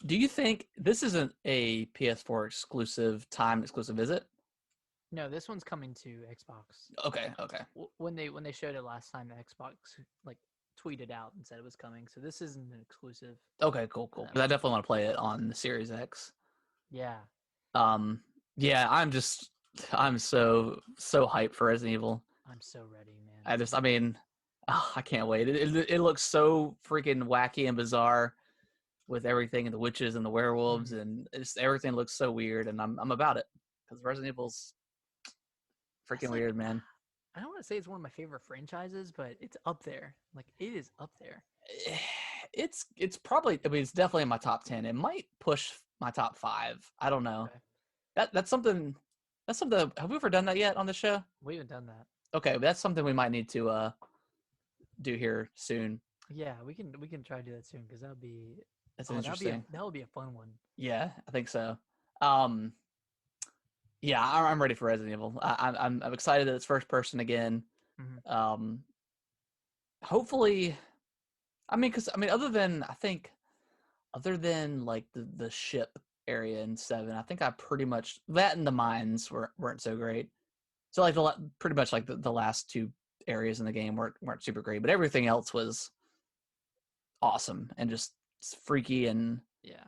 [SPEAKER 1] Do you think this isn't a PS4 time exclusive? Is it?
[SPEAKER 2] No, this one's coming to Xbox.
[SPEAKER 1] Okay, okay,
[SPEAKER 2] When they showed it last time, Xbox like tweeted out and said it was coming. So this isn't an exclusive.
[SPEAKER 1] okay, cool. 'Cause I definitely want to play it on the Series X.
[SPEAKER 2] Yeah.
[SPEAKER 1] Yeah, I'm so hyped for Resident Evil.
[SPEAKER 2] I'm so ready, man.
[SPEAKER 1] I mean, I can't wait. It looks so freaking wacky and bizarre with everything and the witches and the werewolves and everything looks so weird, and I'm about it because Resident Evil's freaking weird, man.
[SPEAKER 2] I don't want to say it's one of my favorite franchises, but it's up there. Like it is up there.
[SPEAKER 1] It's probably, I mean, it's definitely in my top 10. It might push my top 5. I don't know.
[SPEAKER 2] Okay.
[SPEAKER 1] That's something. That's something. Have we ever done that yet on the show?
[SPEAKER 2] We haven't done that.
[SPEAKER 1] Okay, that's something we might need to do here soon.
[SPEAKER 2] Yeah, we can try to do that soon because that would be
[SPEAKER 1] That's
[SPEAKER 2] that
[SPEAKER 1] interesting.
[SPEAKER 2] would be a fun one.
[SPEAKER 1] Yeah, I think so. Um, yeah, I'm ready for Resident Evil. I'm excited that it's first person again.
[SPEAKER 2] Mm-hmm.
[SPEAKER 1] Um, hopefully, because other than like the ship area in 7, I think I pretty much that and the mines weren't so great. So like pretty much like the last 2 areas in the game weren't super great, but everything else was awesome and just freaky, and
[SPEAKER 2] Yeah,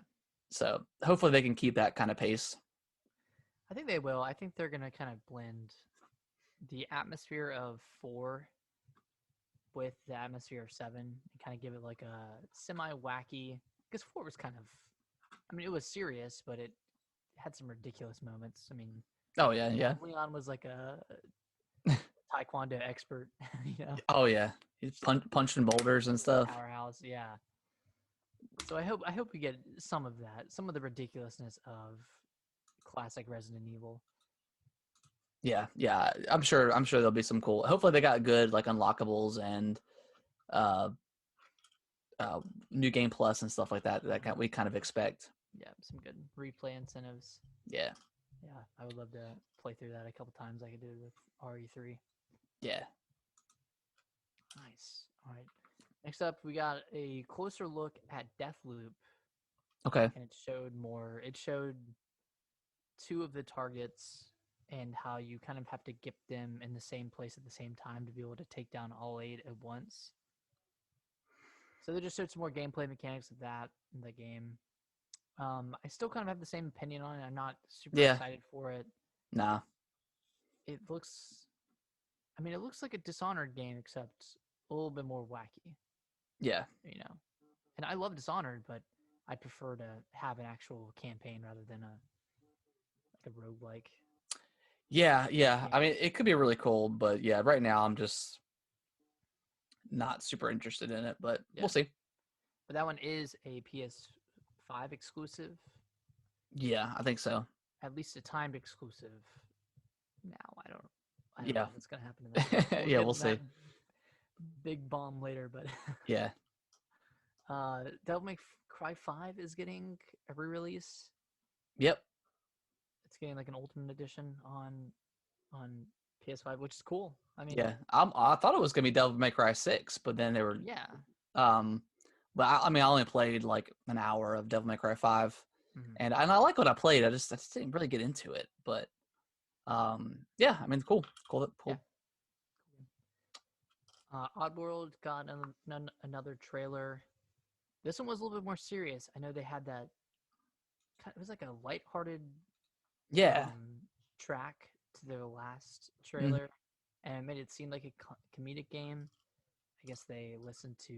[SPEAKER 1] so hopefully they can keep that kind of pace.
[SPEAKER 2] I think they will. I think they're gonna kind of blend the atmosphere of 4 with the atmosphere of 7 and kind of give it like a semi wacky. Because 4 was kind of, it was serious, but it had some ridiculous moments.
[SPEAKER 1] Oh yeah.
[SPEAKER 2] Leon was like a taekwondo expert,
[SPEAKER 1] Oh yeah, he's punching boulders and stuff.
[SPEAKER 2] powerhouse. Yeah. So I hope we get some of that, some of the ridiculousness of classic Resident Evil.
[SPEAKER 1] Yeah. I'm sure there'll be some cool. Hopefully they got good like unlockables and uh, new game plus and stuff like that we kind of expect.
[SPEAKER 2] Yeah, some good replay incentives.
[SPEAKER 1] Yeah.
[SPEAKER 2] Yeah, I would love to play through that a couple times like I did with RE3.
[SPEAKER 1] Yeah.
[SPEAKER 2] Nice. All right. Next up, we got a closer look at Deathloop,
[SPEAKER 1] Okay.
[SPEAKER 2] and it showed more. It showed 2 of the targets and how you kind of have to get them in the same place at the same time to be able to take down all 8 at once. So they just showed some more gameplay mechanics of that in the game. I still kind of have the same opinion on it. I'm not super excited for it.
[SPEAKER 1] Nah.
[SPEAKER 2] It looks like a Dishonored game, except a little bit more wacky.
[SPEAKER 1] Yeah.
[SPEAKER 2] And I love Dishonored, but I prefer to have an actual campaign rather than a roguelike.
[SPEAKER 1] Yeah.
[SPEAKER 2] game.
[SPEAKER 1] It could be really cool, but yeah, right now I'm just not super interested in it, but we'll see.
[SPEAKER 2] But that one is a PS5 exclusive.
[SPEAKER 1] Yeah, I think so.
[SPEAKER 2] At least a timed exclusive. Now I don't
[SPEAKER 1] Yeah.
[SPEAKER 2] know what's gonna happen to that.
[SPEAKER 1] Yeah, we'll see.
[SPEAKER 2] Big bomb later, but
[SPEAKER 1] Yeah.
[SPEAKER 2] Devil May Cry 5 is getting a re-release.
[SPEAKER 1] Yep.
[SPEAKER 2] It's getting like an Ultimate Edition on PS5, which is cool.
[SPEAKER 1] Yeah. I thought it was gonna be Devil May Cry 6, but then they were but I only played like an hour of Devil May Cry 5, and I like what I played. I just didn't really get into it, but yeah, cool.
[SPEAKER 2] Yeah. Oddworld got another trailer. This one was a little bit more serious. I know they had that. It was like a lighthearted track to their last trailer, and it made it seem like a comedic game. I guess they listened to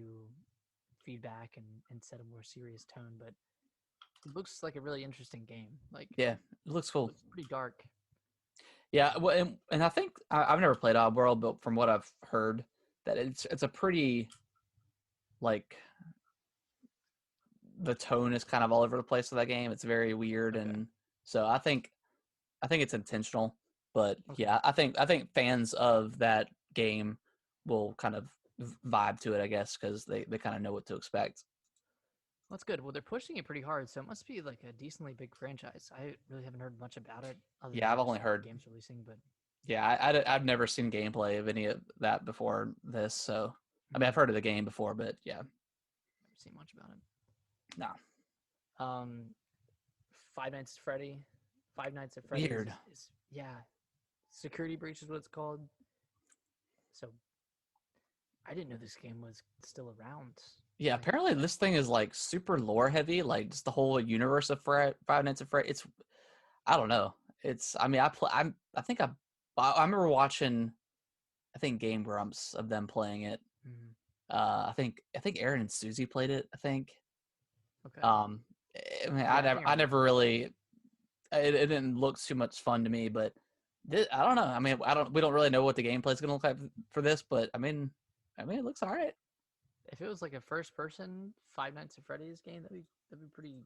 [SPEAKER 2] feedback and set a more serious tone, but it looks like a really interesting game.
[SPEAKER 1] It looks cool.
[SPEAKER 2] It looks pretty dark.
[SPEAKER 1] Yeah, well, and I think I've never played Oddworld, but from what I've heard, that it's a pretty like the tone is kind of all over the place of that game. It's very weird, and so I think it's intentional. But yeah, I think fans of that game will kind of vibe to it, I guess, because they kind of know what to expect.
[SPEAKER 2] That's good. Well, they're pushing it pretty hard, so it must be like a decently big franchise. I really haven't heard much about it.
[SPEAKER 1] Yeah, I've only heard
[SPEAKER 2] games releasing, but
[SPEAKER 1] yeah, I've never seen gameplay of any of that before this. So I've heard of the game before, but yeah,
[SPEAKER 2] never seen much about it.
[SPEAKER 1] No.
[SPEAKER 2] Five Nights at Freddy.
[SPEAKER 1] Weird.
[SPEAKER 2] Security Breach is what it's called. So I didn't know this game was still around.
[SPEAKER 1] Yeah, apparently this thing is like super lore heavy, like just the whole universe of Five Nights at Freddy. I don't know. I remember watching, I think Game Grumps of them playing it. I think Aaron and Susie played it. I think.
[SPEAKER 2] Okay.
[SPEAKER 1] I never really. It didn't look too much fun to me, but I don't know. We don't really know what the gameplay is going to look like for this, but it looks all right.
[SPEAKER 2] If it was like a first-person Five Nights at Freddy's game, that'd be pretty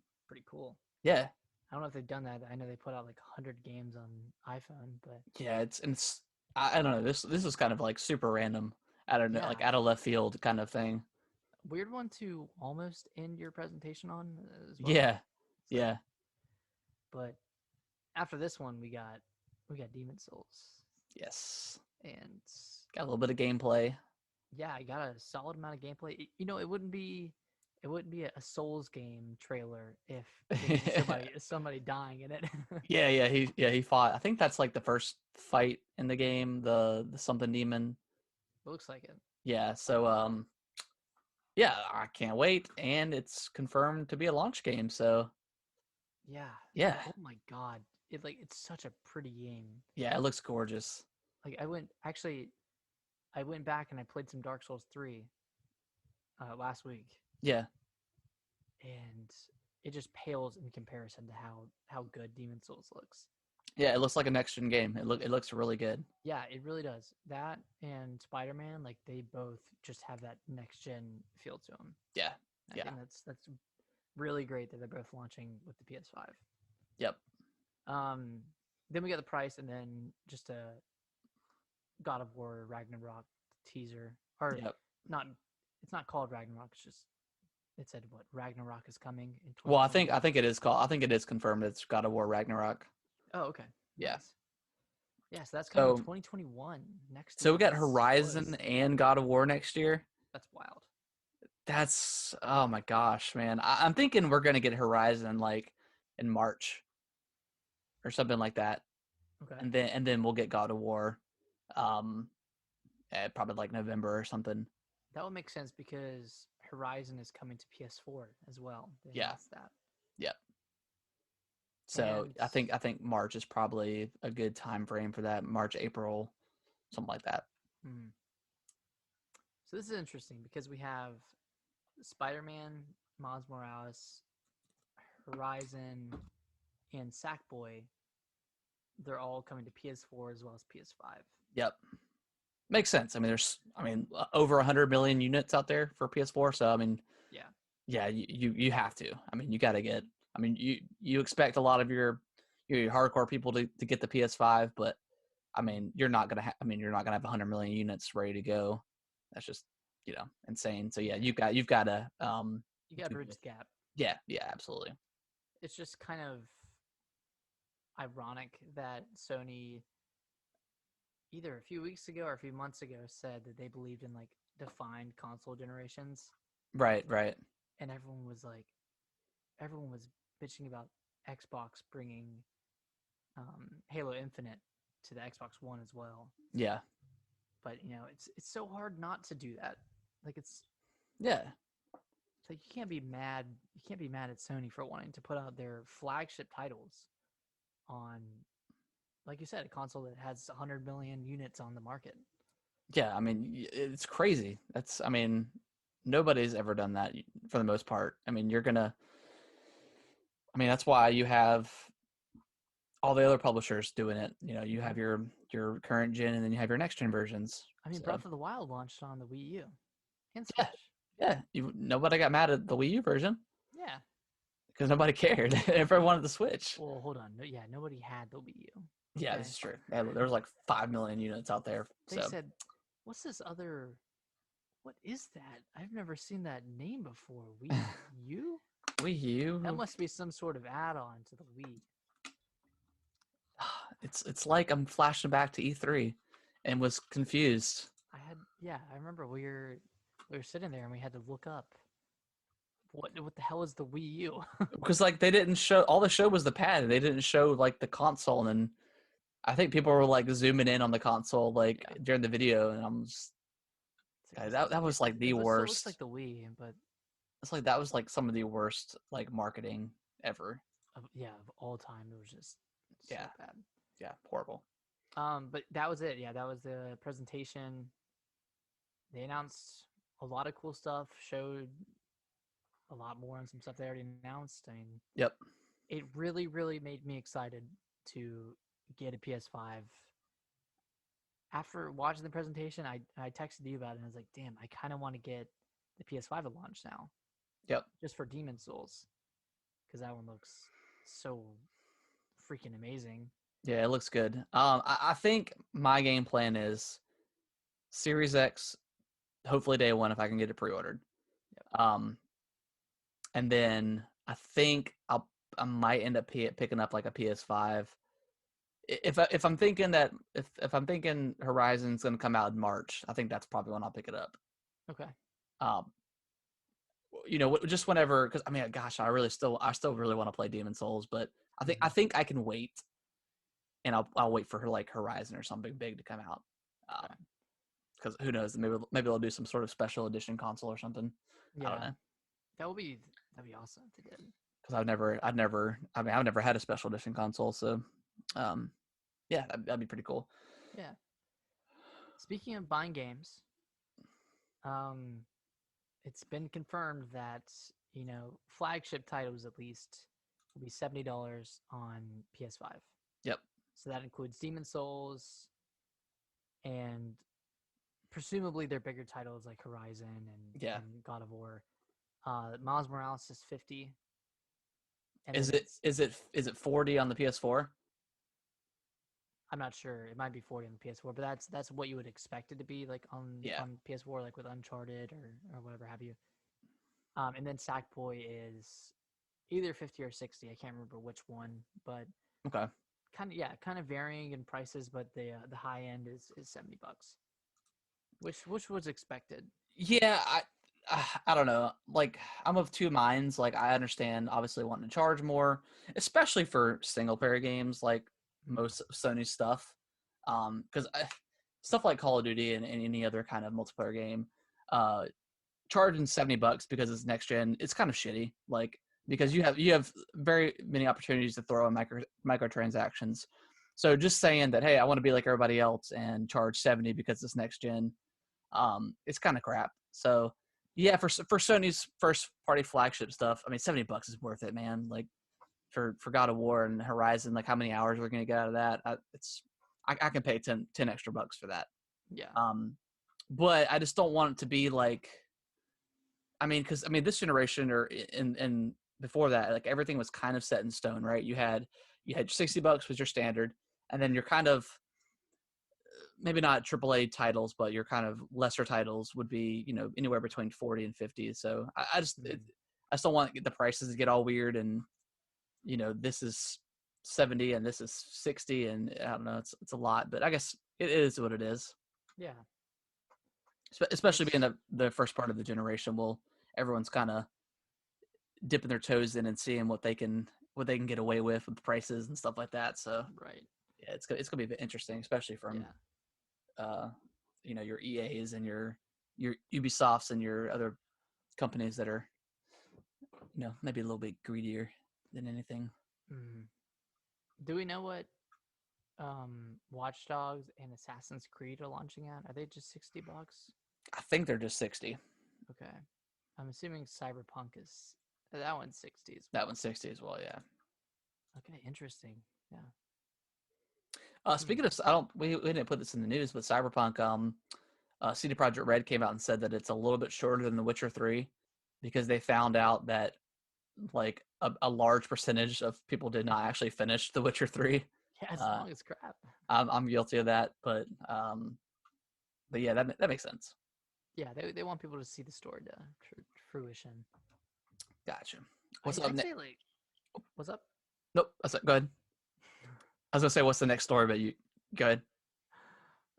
[SPEAKER 2] cool.
[SPEAKER 1] Yeah,
[SPEAKER 2] I don't know if they've done that. I know they put out like 100 games on iPhone, but
[SPEAKER 1] Yeah, it's I don't know. This is kind of like super random. I don't know,
[SPEAKER 2] yeah,
[SPEAKER 1] like out of left field kind of thing.
[SPEAKER 2] weird one to almost end your presentation on as well.
[SPEAKER 1] Yeah,
[SPEAKER 2] So,
[SPEAKER 1] yeah,
[SPEAKER 2] but after this one, we got Demon Souls,
[SPEAKER 1] yes.
[SPEAKER 2] and
[SPEAKER 1] Got a little bit of gameplay.
[SPEAKER 2] yeah, I got a solid amount of gameplay. It wouldn't be a Souls game trailer if it didn't have somebody dying in it.
[SPEAKER 1] He fought. I think that's like the first fight in the game. The something demon.
[SPEAKER 2] Looks like it.
[SPEAKER 1] Yeah. So yeah, I can't wait, and it's confirmed to be a launch game. So
[SPEAKER 2] Yeah.
[SPEAKER 1] yeah,
[SPEAKER 2] Oh my god. It's such a pretty game.
[SPEAKER 1] yeah, it looks gorgeous.
[SPEAKER 2] Like I went back and I played some Dark Souls 3 last week,
[SPEAKER 1] Yeah,
[SPEAKER 2] and it just pales in comparison to how good Demon Souls looks.
[SPEAKER 1] yeah, it looks like a next gen game. It looks really good.
[SPEAKER 2] Yeah, it really does. That and Spider-Man, like they both just have that next gen feel to them.
[SPEAKER 1] Yeah,
[SPEAKER 2] I
[SPEAKER 1] yeah,
[SPEAKER 2] think that's really great that they're both launching with the PS5.
[SPEAKER 1] yep,
[SPEAKER 2] Um, then we got the price, and then just a God of War Ragnarok teaser, or
[SPEAKER 1] yep.
[SPEAKER 2] not. It's not called Ragnarok. It's just it said what Ragnarok is coming in
[SPEAKER 1] Well,
[SPEAKER 2] 2021.
[SPEAKER 1] I think it is called. I think it is confirmed. It's God of War Ragnarok.
[SPEAKER 2] Oh, okay,
[SPEAKER 1] Yeah.
[SPEAKER 2] nice. Yeah, so that's coming in
[SPEAKER 1] So
[SPEAKER 2] 2021 next
[SPEAKER 1] so we
[SPEAKER 2] year.
[SPEAKER 1] got
[SPEAKER 2] That's
[SPEAKER 1] Horizon
[SPEAKER 2] close.
[SPEAKER 1] and God of War next year.
[SPEAKER 2] That's wild.
[SPEAKER 1] That's oh my gosh, man. I'm thinking we're gonna get Horizon like in March or something like that,
[SPEAKER 2] Okay,
[SPEAKER 1] and then we'll get God of War, um, probably like November or something.
[SPEAKER 2] that would make sense because Horizon is coming to PS4 as well. They
[SPEAKER 1] Yeah,
[SPEAKER 2] announced that,
[SPEAKER 1] yeah. So
[SPEAKER 2] and
[SPEAKER 1] I think March is probably a good time frame for that. March, April, something like that.
[SPEAKER 2] hmm. So this is interesting because we have Spider-Man, Miles Morales, Horizon, and Sackboy. They're all coming to PS4 as well as PS5.
[SPEAKER 1] Yep, makes sense. I mean, there's over 100 million units out there for PS4. So I mean,
[SPEAKER 2] Yeah,
[SPEAKER 1] yeah, you have to. I mean, you got to get. I mean, you expect a lot of your hardcore people to get the PS5, but I mean, you're not gonna. I mean, you're not gonna have 100 million units ready to go. That's just insane. So yeah, you've got to.
[SPEAKER 2] you got to bridge the gap.
[SPEAKER 1] Yeah, yeah, absolutely.
[SPEAKER 2] It's just kind of ironic that Sony either a few weeks ago or a few months ago said that they believed in like defined console generations,
[SPEAKER 1] Right, right.
[SPEAKER 2] and everyone was bitching about Xbox bringing Halo Infinite to the Xbox One as well.
[SPEAKER 1] Yeah,
[SPEAKER 2] But it's so hard not to do that. Like
[SPEAKER 1] yeah,
[SPEAKER 2] it's like you can't be mad. You can't be mad at Sony for wanting to put out their flagship titles on, like you said, a console that has 100 million units on the market.
[SPEAKER 1] yeah. I mean, it's crazy. That's. I mean, nobody's ever done that for the most part. I mean, you're gonna. I mean, that's why you have all the other publishers doing it. You have your current gen, and then you have your next gen versions.
[SPEAKER 2] I mean,
[SPEAKER 1] So
[SPEAKER 2] Breath of the Wild launched on the Wii U and
[SPEAKER 1] yeah,
[SPEAKER 2] Switch.
[SPEAKER 1] yeah. Nobody got mad at the Wii U version
[SPEAKER 2] Yeah.
[SPEAKER 1] because nobody cared. Everyone wanted the Switch.
[SPEAKER 2] Well, hold on. No, yeah, nobody had the Wii U.
[SPEAKER 1] Yeah,
[SPEAKER 2] Okay.
[SPEAKER 1] this is true. There was like 5 million units out there.
[SPEAKER 2] They
[SPEAKER 1] So
[SPEAKER 2] said, "What's this other? What is that? I've never seen that name before. Wii U?
[SPEAKER 1] Wii
[SPEAKER 2] That
[SPEAKER 1] U,
[SPEAKER 2] must be some sort of add-on to the Wii."
[SPEAKER 1] it's like I'm flashing back to E3, and was confused
[SPEAKER 2] I remember we were sitting there and we had to look up what the hell is the Wii U?
[SPEAKER 1] because like they didn't show all the show was the pad. They didn't show like the console, and I think people were like zooming in on the console like
[SPEAKER 2] Yeah.
[SPEAKER 1] during the video, and I'm just that was like the
[SPEAKER 2] Still looks like
[SPEAKER 1] worst.
[SPEAKER 2] the Wii, but
[SPEAKER 1] It's like that was like some of the worst like marketing ever.
[SPEAKER 2] of all time, it was just so
[SPEAKER 1] Yeah,
[SPEAKER 2] bad.
[SPEAKER 1] yeah, horrible.
[SPEAKER 2] But that was it. Yeah, that was the presentation. They announced a lot of cool stuff, showed a lot more on some stuff they already announced. I mean,
[SPEAKER 1] Yep.
[SPEAKER 2] it really, really made me excited to get a PS5. After watching the presentation, I texted you about it and I was like, damn, I kind of want to get the PS5 at launch now,
[SPEAKER 1] Yep.
[SPEAKER 2] just for Demon Souls, because that one looks so freaking amazing.
[SPEAKER 1] Yeah, it looks good. I think my game plan is Series X, hopefully day one if I can get it pre-ordered.
[SPEAKER 2] Yep.
[SPEAKER 1] Um, and then I think I might end up picking up like a PS5. If I'm thinking that if I'm thinking Horizon's gonna come out in March, I think that's probably when I'll pick it up.
[SPEAKER 2] Okay.
[SPEAKER 1] Um, just whenever, because I mean, gosh, I still really want to play Demon Souls, but I think I can wait, and I'll wait for like Horizon or something big to come out.
[SPEAKER 2] Okay.
[SPEAKER 1] Because who knows, maybe they'll do some sort of special edition console or something. I don't
[SPEAKER 2] Yeah,
[SPEAKER 1] know.
[SPEAKER 2] that'd be awesome if they did.
[SPEAKER 1] Because I've never had a special edition console, so um, yeah, that'd be pretty cool.
[SPEAKER 2] Yeah. Speaking of buying games, um, it's been confirmed that flagship titles at least will be $70 on PS5.
[SPEAKER 1] Yep.
[SPEAKER 2] So that includes Demon Souls and presumably their bigger titles like Horizon
[SPEAKER 1] Yeah.
[SPEAKER 2] and God of War. Miles Morales is 50, and
[SPEAKER 1] Is
[SPEAKER 2] then
[SPEAKER 1] it
[SPEAKER 2] it's
[SPEAKER 1] is it 40 on the PS4?
[SPEAKER 2] I'm not sure. It might be 40 on the PS4, but that's what you would expect it to be like
[SPEAKER 1] Yeah.
[SPEAKER 2] on PS4, like with Uncharted or whatever have you. And then Sackboy is either 50 or 60. I can't remember which one, but
[SPEAKER 1] Okay.
[SPEAKER 2] kind of varying in prices. But the high end is $70, which was expected.
[SPEAKER 1] Yeah, I don't know. Like I'm of two minds. Like I understand obviously wanting to charge more, especially for single player games like most Sony stuff. Because stuff like Call of Duty and any other kind of multiplayer game, uh, charging $70 because it's next gen, it's kind of shitty. Like
[SPEAKER 2] Yeah,
[SPEAKER 1] because you have very many opportunities to throw in microtransactions. So just saying that, hey, I want to be like everybody else and charge 70 because it's next gen, it's kind of crap. So yeah, for Sony's first party flagship stuff, I mean, $70 is worth it, man. Like for God of War and Horizon, like how many hours we're gonna get out of that? I can pay 10 extra bucks for that.
[SPEAKER 2] yeah,
[SPEAKER 1] Um, but I just don't want it to be like, I mean, because I mean, this generation or in before that, like everything was kind of set in stone, right? You had $60 was your standard, and then you're kind of maybe not AAA titles, but your kind of lesser titles would be, anywhere between 40 and 50. So I still want the prices to get all weird and, this is 70 and this is 60 and I don't know, it's a lot, but I guess it is what it is.
[SPEAKER 2] yeah.
[SPEAKER 1] Especially being
[SPEAKER 2] It's
[SPEAKER 1] the first part of the generation, well, everyone's kind of dipping their toes in and seeing what they can get away with prices and stuff like that. So
[SPEAKER 2] right.
[SPEAKER 1] yeah, it's gonna be a bit interesting, especially from
[SPEAKER 2] Yeah,
[SPEAKER 1] uh, your EAs and your Ubisofts and your other companies that are, maybe a little bit greedier than anything.
[SPEAKER 2] mm. Do we know what Watch Dogs and Assassin's Creed are launching at? Are they just $60?
[SPEAKER 1] I think they're just 60.
[SPEAKER 2] Okay. I'm assuming Cyberpunk is that one's 60 as
[SPEAKER 1] That
[SPEAKER 2] well.
[SPEAKER 1] one's 60 as well. Yeah.
[SPEAKER 2] Okay, interesting. Yeah. Hmm.
[SPEAKER 1] Speaking of, I don't, we didn't put this in the news, but Cyberpunk, CD Projekt Red came out and said that it's a little bit shorter than The Witcher 3 because they found out that like a large percentage of people did not actually finish The Witcher 3.
[SPEAKER 2] Yeah, it's
[SPEAKER 1] Uh,
[SPEAKER 2] long as crap.
[SPEAKER 1] I'm guilty of that, but yeah, that makes sense.
[SPEAKER 2] Yeah, they want people to see the story to fruition.
[SPEAKER 1] Gotcha. What's up
[SPEAKER 2] I'd
[SPEAKER 1] next?
[SPEAKER 2] say like, what's up?
[SPEAKER 1] Nope. Go ahead. I was gonna say what's the next story, but you go ahead.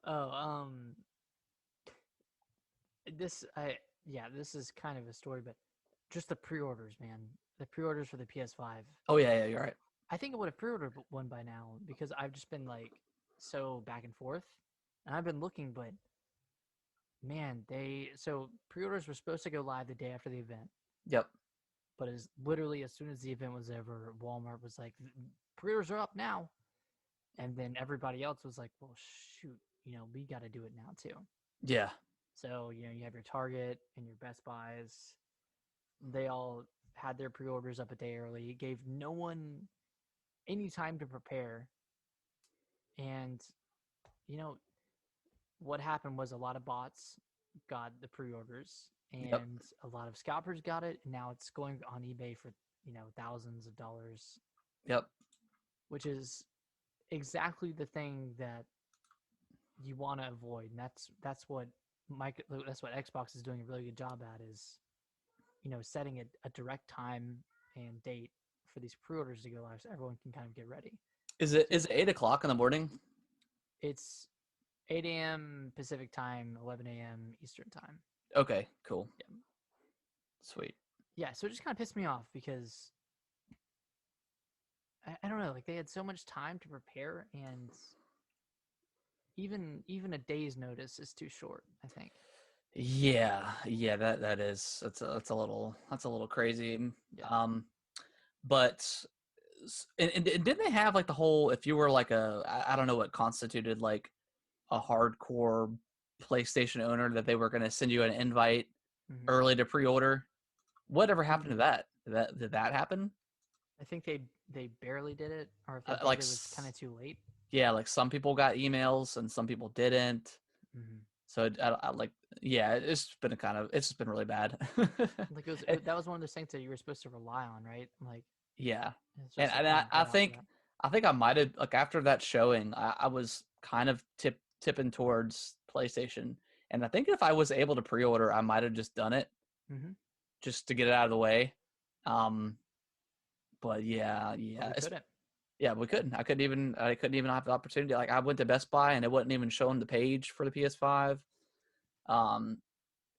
[SPEAKER 2] Oh, this I yeah, this is kind of a story, but just the pre-orders, man. The pre-orders for the PS5.
[SPEAKER 1] Oh yeah, you're right.
[SPEAKER 2] I think I would have pre-ordered one by now because I've just been like so back and forth, and I've been looking, but man, pre-orders were supposed to go live the day after the event,
[SPEAKER 1] Yep.
[SPEAKER 2] but as literally as soon as the event was over, Walmart was like, pre-orders are up now, and then everybody else was like, well, shoot, we got to do it now too.
[SPEAKER 1] Yeah.
[SPEAKER 2] So you have your Target and your Best Buys. They all had their pre-orders up a day early. It gave no one any time to prepare, and you know what happened was a lot of bots got the pre-orders
[SPEAKER 1] Yep.
[SPEAKER 2] and a lot of scalpers got it, and now it's going on eBay for thousands of dollars.
[SPEAKER 1] Yep.
[SPEAKER 2] which is exactly the thing that you want to avoid. And that's what Xbox is doing a really good job at, is setting a direct time and date for these pre-orders to go live, so everyone can kind of get ready. So
[SPEAKER 1] Is it 8 o'clock in the morning?
[SPEAKER 2] it's 8 a.m. Pacific time, 11 a.m. Eastern time.
[SPEAKER 1] Okay, cool.
[SPEAKER 2] Yeah.
[SPEAKER 1] Sweet.
[SPEAKER 2] Yeah, so it just kind of pissed me off because I don't know, like they had so much time to prepare, and even a day's notice is too short, I think.
[SPEAKER 1] Yeah, yeah, that is that's a little crazy.
[SPEAKER 2] Yeah.
[SPEAKER 1] Um, but and didn't they have like the whole, if you were like I don't know what constituted like a hardcore PlayStation owner, that they were going to send you an invite
[SPEAKER 2] Mm-hmm.
[SPEAKER 1] early to pre-order? Whatever happened to
[SPEAKER 2] Mm-hmm.
[SPEAKER 1] that? Did that happen?
[SPEAKER 2] I think they barely did it, or if they did,
[SPEAKER 1] Like
[SPEAKER 2] it was kind of too late.
[SPEAKER 1] yeah, like some people got emails and some people didn't.
[SPEAKER 2] Mm-hmm.
[SPEAKER 1] So I like, yeah, it's just been really bad.
[SPEAKER 2] Like that was one of those things that you were supposed to rely on, right? Like
[SPEAKER 1] Yeah,
[SPEAKER 2] it's just like
[SPEAKER 1] and
[SPEAKER 2] kind of
[SPEAKER 1] I
[SPEAKER 2] dead after
[SPEAKER 1] think
[SPEAKER 2] that.
[SPEAKER 1] I might have, like, after that showing, I was kind of tipping towards PlayStation, and I think if I was able to pre-order, I might have just done it
[SPEAKER 2] Mm-hmm.
[SPEAKER 1] just to get it out of the way. Um, but
[SPEAKER 2] But we couldn't.
[SPEAKER 1] yeah, we couldn't. I couldn't even have the opportunity. Like, I went to Best Buy and it wasn't even showing the page for the PS5. Um,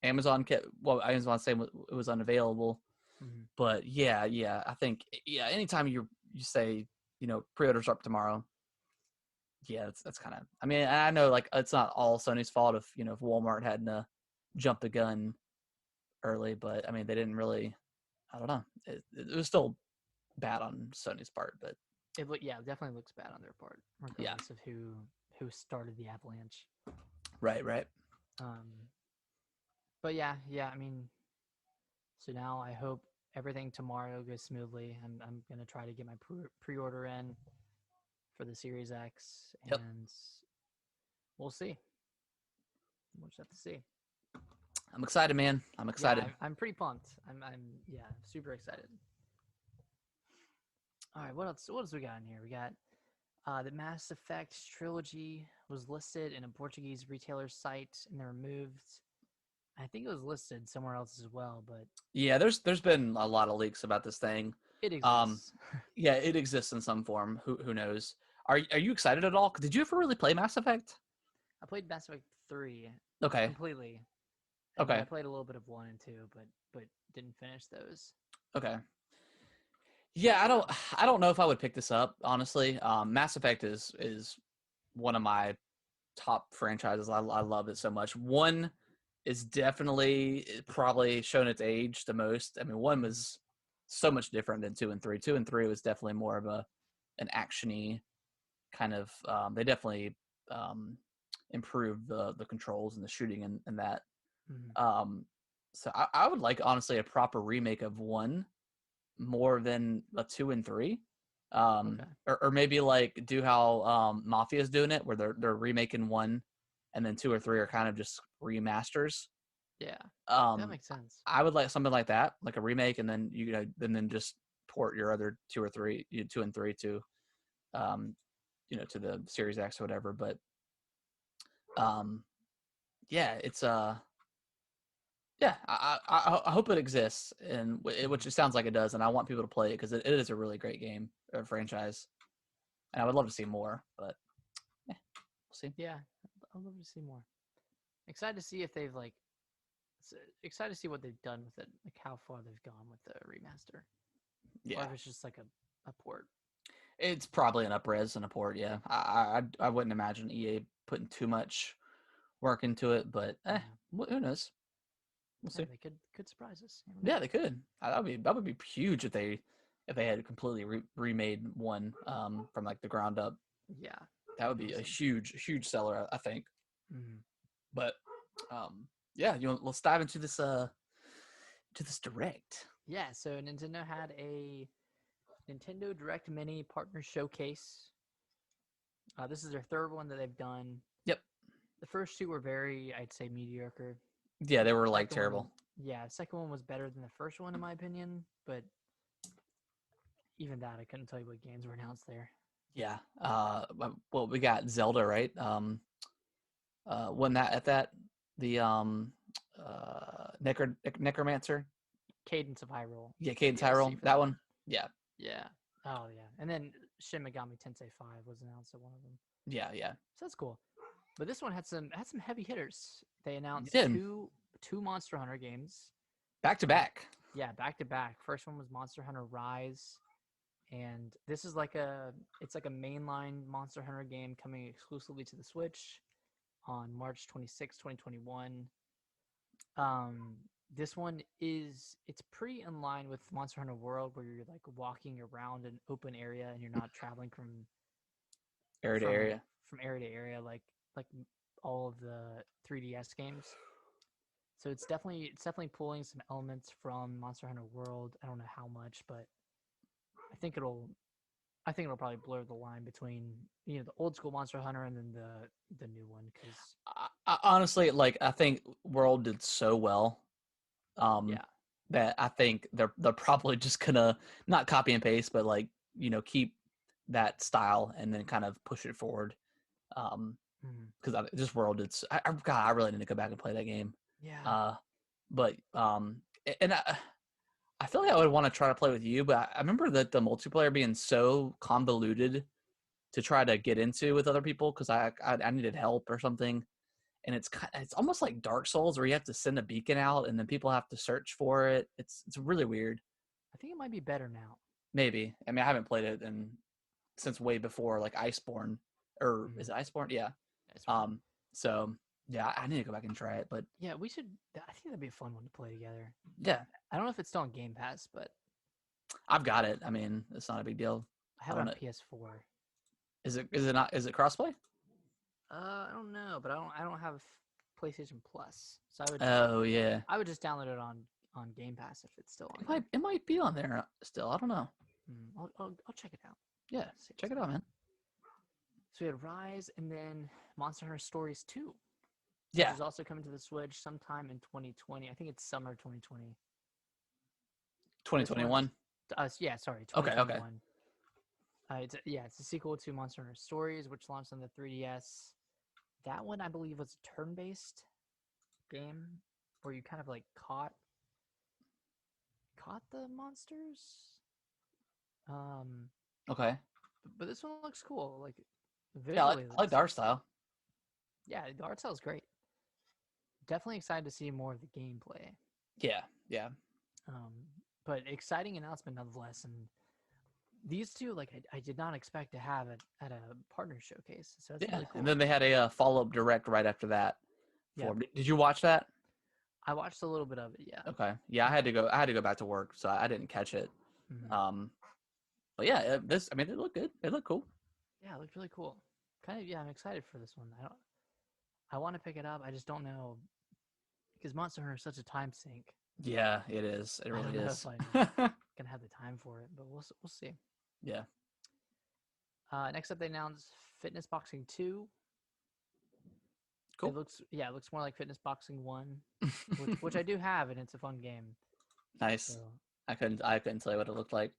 [SPEAKER 1] Amazon saying it was unavailable.
[SPEAKER 2] Mm-hmm.
[SPEAKER 1] But yeah, I think, yeah, anytime you say, pre-orders up tomorrow, yeah, that's kind of. I mean, I know like it's not all Sony's fault if Walmart hadn't jumped the gun early, but I mean they didn't really. I don't know. It was still bad on Sony's part, but
[SPEAKER 2] It definitely looks bad on their part,
[SPEAKER 1] yeah,
[SPEAKER 2] regardless of who started the avalanche.
[SPEAKER 1] right.
[SPEAKER 2] Um, but yeah. I mean, so now I hope everything tomorrow goes smoothly. I'm gonna try to get my pre-order in for the Series X,
[SPEAKER 1] Yep.
[SPEAKER 2] and we'll see. We'll just have to see.
[SPEAKER 1] I'm excited, man. I'm
[SPEAKER 2] Yeah,
[SPEAKER 1] excited.
[SPEAKER 2] I'm pretty pumped. I'm yeah, super excited. All right, what else? What else we got in here? We got the Mass Effect trilogy was listed in a Portuguese retailer site and then removed. I think it was listed somewhere else as well, but
[SPEAKER 1] Yeah, there's been a lot of leaks about this thing.
[SPEAKER 2] it
[SPEAKER 1] Um,
[SPEAKER 2] exists.
[SPEAKER 1] yeah, it exists in some form. Who knows? Are you excited at all? Did you ever really play Mass Effect?
[SPEAKER 2] I played Mass Effect 3
[SPEAKER 1] Okay.
[SPEAKER 2] completely, and then I
[SPEAKER 1] Okay.
[SPEAKER 2] played a little bit of 1 and 2, but didn't finish those.
[SPEAKER 1] Okay. Yeah, I don't know if I would pick this up, honestly. Mass Effect is one of my top franchises. I love it so much. One is definitely probably shown its age the most. I mean, one
[SPEAKER 2] Mm-hmm.
[SPEAKER 1] was so much different than 2 and 3. 2 and 3 was definitely more of an actiony kind of. They definitely um, improved the controls and the shooting and that.
[SPEAKER 2] Mm-hmm.
[SPEAKER 1] Um, so I would like, honestly, a proper remake of 1 more than a 2 and 3.
[SPEAKER 2] Okay.
[SPEAKER 1] Or maybe like do how Mafia's doing it, where they're remaking 1, and then 2 or 3 are kind of just remasters.
[SPEAKER 2] Yeah, that
[SPEAKER 1] Um,
[SPEAKER 2] makes sense.
[SPEAKER 1] I would like something like that, like a remake, and then and then just port your other 2 or 3, 2 and 3 to, um, to the Series X or whatever. But um, yeah, it's yeah, I hope it exists, and
[SPEAKER 2] Mm-hmm.
[SPEAKER 1] which it sounds like it does, and I want people to play it because it is a really great game or franchise, and I would love to see more, but we'll see.
[SPEAKER 2] Yeah, I'd love to see more. Excited to see if they've excited to see what they've done with it, like how far they've gone with the remaster, or
[SPEAKER 1] Yeah,
[SPEAKER 2] if it's just like a port.
[SPEAKER 1] it's probably an upres and a port. Yeah, I wouldn't imagine EA putting too much work into it, but
[SPEAKER 2] Yeah,
[SPEAKER 1] who knows? We'll
[SPEAKER 2] yeah,
[SPEAKER 1] see.
[SPEAKER 2] they could surprise us. You never
[SPEAKER 1] Yeah,
[SPEAKER 2] know.
[SPEAKER 1] they could. That would be huge if they had completely remade 1 from like the ground up.
[SPEAKER 2] Yeah,
[SPEAKER 1] That would be a
[SPEAKER 2] awesome.
[SPEAKER 1] huge seller, I think.
[SPEAKER 2] Mm-hmm.
[SPEAKER 1] But yeah, let's dive into this direct.
[SPEAKER 2] Yeah, so Nintendo had a Nintendo Direct Mini Partner Showcase. This is their third one that they've done.
[SPEAKER 1] Yep.
[SPEAKER 2] The first two were very, I'd say, mediocre.
[SPEAKER 1] Yeah, they were like
[SPEAKER 2] Second one,
[SPEAKER 1] terrible.
[SPEAKER 2] yeah, the second one was better than the first one in my opinion, but even that, I couldn't tell you what games were announced there.
[SPEAKER 1] Yeah. Well, we got Zelda, right? When that at that the Necromancer.
[SPEAKER 2] Cadence of Hyrule,
[SPEAKER 1] Yeah,
[SPEAKER 2] the
[SPEAKER 1] Cadence
[SPEAKER 2] DLC
[SPEAKER 1] Hyrule.
[SPEAKER 2] for
[SPEAKER 1] That
[SPEAKER 2] that
[SPEAKER 1] one.
[SPEAKER 2] one.
[SPEAKER 1] Yeah.
[SPEAKER 2] Yeah. Oh yeah. And then Shin Megami Tensei 5 was announced at one of them.
[SPEAKER 1] Yeah. Yeah.
[SPEAKER 2] So that's cool. But this one had some heavy hitters. They
[SPEAKER 1] You
[SPEAKER 2] announced
[SPEAKER 1] did
[SPEAKER 2] two Monster Hunter games.
[SPEAKER 1] back to back.
[SPEAKER 2] Yeah, back to back. First one was Monster Hunter Rise, and this is like it's like a mainline Monster Hunter game coming exclusively to the Switch on March 26, 2021. Um, this one it's pretty in line with Monster Hunter World, where you're like walking around an open area and you're not traveling
[SPEAKER 1] Area to
[SPEAKER 2] from
[SPEAKER 1] area.
[SPEAKER 2] from area to area like all of the 3DS games. So it's definitely pulling some elements from Monster Hunter World. I don't know how much, but I think it'll probably blur the line between the old school Monster Hunter and then the new one because
[SPEAKER 1] Honestly, like I think World did so well, um,
[SPEAKER 2] yeah.
[SPEAKER 1] that I think they're probably just gonna not copy and paste, but like keep that style and then kind of push it forward. Because this World, God, I really need to go back and play that game.
[SPEAKER 2] Yeah.
[SPEAKER 1] But and I feel like I would want to try to play with you, but I remember that the multiplayer being so convoluted to try to get into with other people because I needed help or something. And it's almost like Dark Souls where you have to send a beacon out and then people have to search for it. It's really weird.
[SPEAKER 2] I think it might be better now.
[SPEAKER 1] Maybe. I mean, I haven't played it since way before like Iceborne, or is
[SPEAKER 2] Mm-hmm.
[SPEAKER 1] it Iceborne? Yeah.
[SPEAKER 2] That's right.
[SPEAKER 1] So yeah, I need to go back and try it, but
[SPEAKER 2] Yeah, we should. I think that'd be a fun one to play together.
[SPEAKER 1] yeah,
[SPEAKER 2] I don't know if it's still on Game Pass, but
[SPEAKER 1] I've got it. I mean, it's not a big deal.
[SPEAKER 2] I
[SPEAKER 1] I
[SPEAKER 2] have it
[SPEAKER 1] don't
[SPEAKER 2] on
[SPEAKER 1] know.
[SPEAKER 2] PS4.
[SPEAKER 1] Is it not? Is it crossplay?
[SPEAKER 2] I don't know, but I don't have PlayStation Plus, so
[SPEAKER 1] Oh yeah,
[SPEAKER 2] I would just download it on Game Pass if it's still on
[SPEAKER 1] it
[SPEAKER 2] there.
[SPEAKER 1] might be on there still. I don't know.
[SPEAKER 2] I'll check it out.
[SPEAKER 1] Yeah, check it out, man.
[SPEAKER 2] So we had Rise and then Monster Hunter Stories 2, which
[SPEAKER 1] Yeah,
[SPEAKER 2] is also coming to the Switch sometime in 2020. I think it's summer 2020. This one,
[SPEAKER 1] 2021.
[SPEAKER 2] yeah, sorry,
[SPEAKER 1] Okay, okay.
[SPEAKER 2] 2021. It's a sequel to Monster Hunter Stories, which launched on the 3DS. That one, I believe, was a turn-based game where you kind of like caught the monsters. Um,
[SPEAKER 1] Okay.
[SPEAKER 2] but this one looks cool. Like
[SPEAKER 1] Yeah,
[SPEAKER 2] visually,
[SPEAKER 1] I like the art style.
[SPEAKER 2] yeah, the art style is great. Definitely excited to see more of the gameplay.
[SPEAKER 1] Yeah, yeah,
[SPEAKER 2] Um, but exciting announcement nonetheless. And these two, like I did not expect to have it at a partner showcase. So it's
[SPEAKER 1] yeah.
[SPEAKER 2] really cool.
[SPEAKER 1] And then they had a follow-up direct right after that.
[SPEAKER 2] Yeah.
[SPEAKER 1] Did you watch that?
[SPEAKER 2] I watched a little bit of it. Yeah.
[SPEAKER 1] Okay. Yeah, I had to go. I had to go back to work, so I didn't catch it.
[SPEAKER 2] Mhm.
[SPEAKER 1] But yeah, I mean, it looked good. It looked cool.
[SPEAKER 2] Yeah, it looked really cool. Kind of. Yeah, I'm excited for this one. I want to pick it up. I just don't know because Monster Hunter is such a time sink.
[SPEAKER 1] Yeah, it is. It
[SPEAKER 2] I don't
[SPEAKER 1] really
[SPEAKER 2] know
[SPEAKER 1] is.
[SPEAKER 2] if I'm gonna have the time for it, but we'll see.
[SPEAKER 1] Yeah.
[SPEAKER 2] Next up, they announced Fitness Boxing 2.
[SPEAKER 1] Cool.
[SPEAKER 2] It looks more like Fitness Boxing 1, which I do have, and it's a fun game.
[SPEAKER 1] Nice.
[SPEAKER 2] So
[SPEAKER 1] I couldn't tell you what it looked like.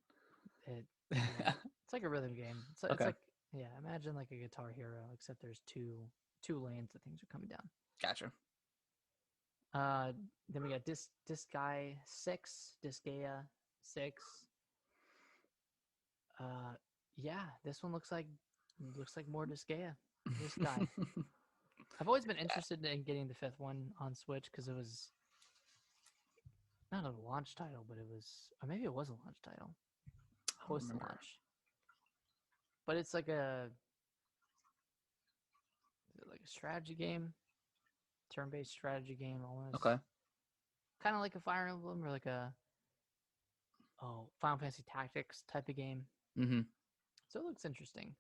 [SPEAKER 2] yeah, it's like a rhythm game. It's
[SPEAKER 1] Okay.
[SPEAKER 2] like imagine like a Guitar Hero, except there's two lanes that things are coming down.
[SPEAKER 1] Gotcha.
[SPEAKER 2] Then we got Disgaea 6. Yeah, this one looks like more Disgaea. This guy. I've always been interested in getting the fifth one on Switch because it was not a launch title, but it was, or maybe it was a launch title, close to launch. But it's like a strategy game, turn-based strategy game almost.
[SPEAKER 1] Okay.
[SPEAKER 2] Kind of like a Fire Emblem or like a Final Fantasy Tactics type of game.
[SPEAKER 1] Mm-hmm.
[SPEAKER 2] So it looks interesting.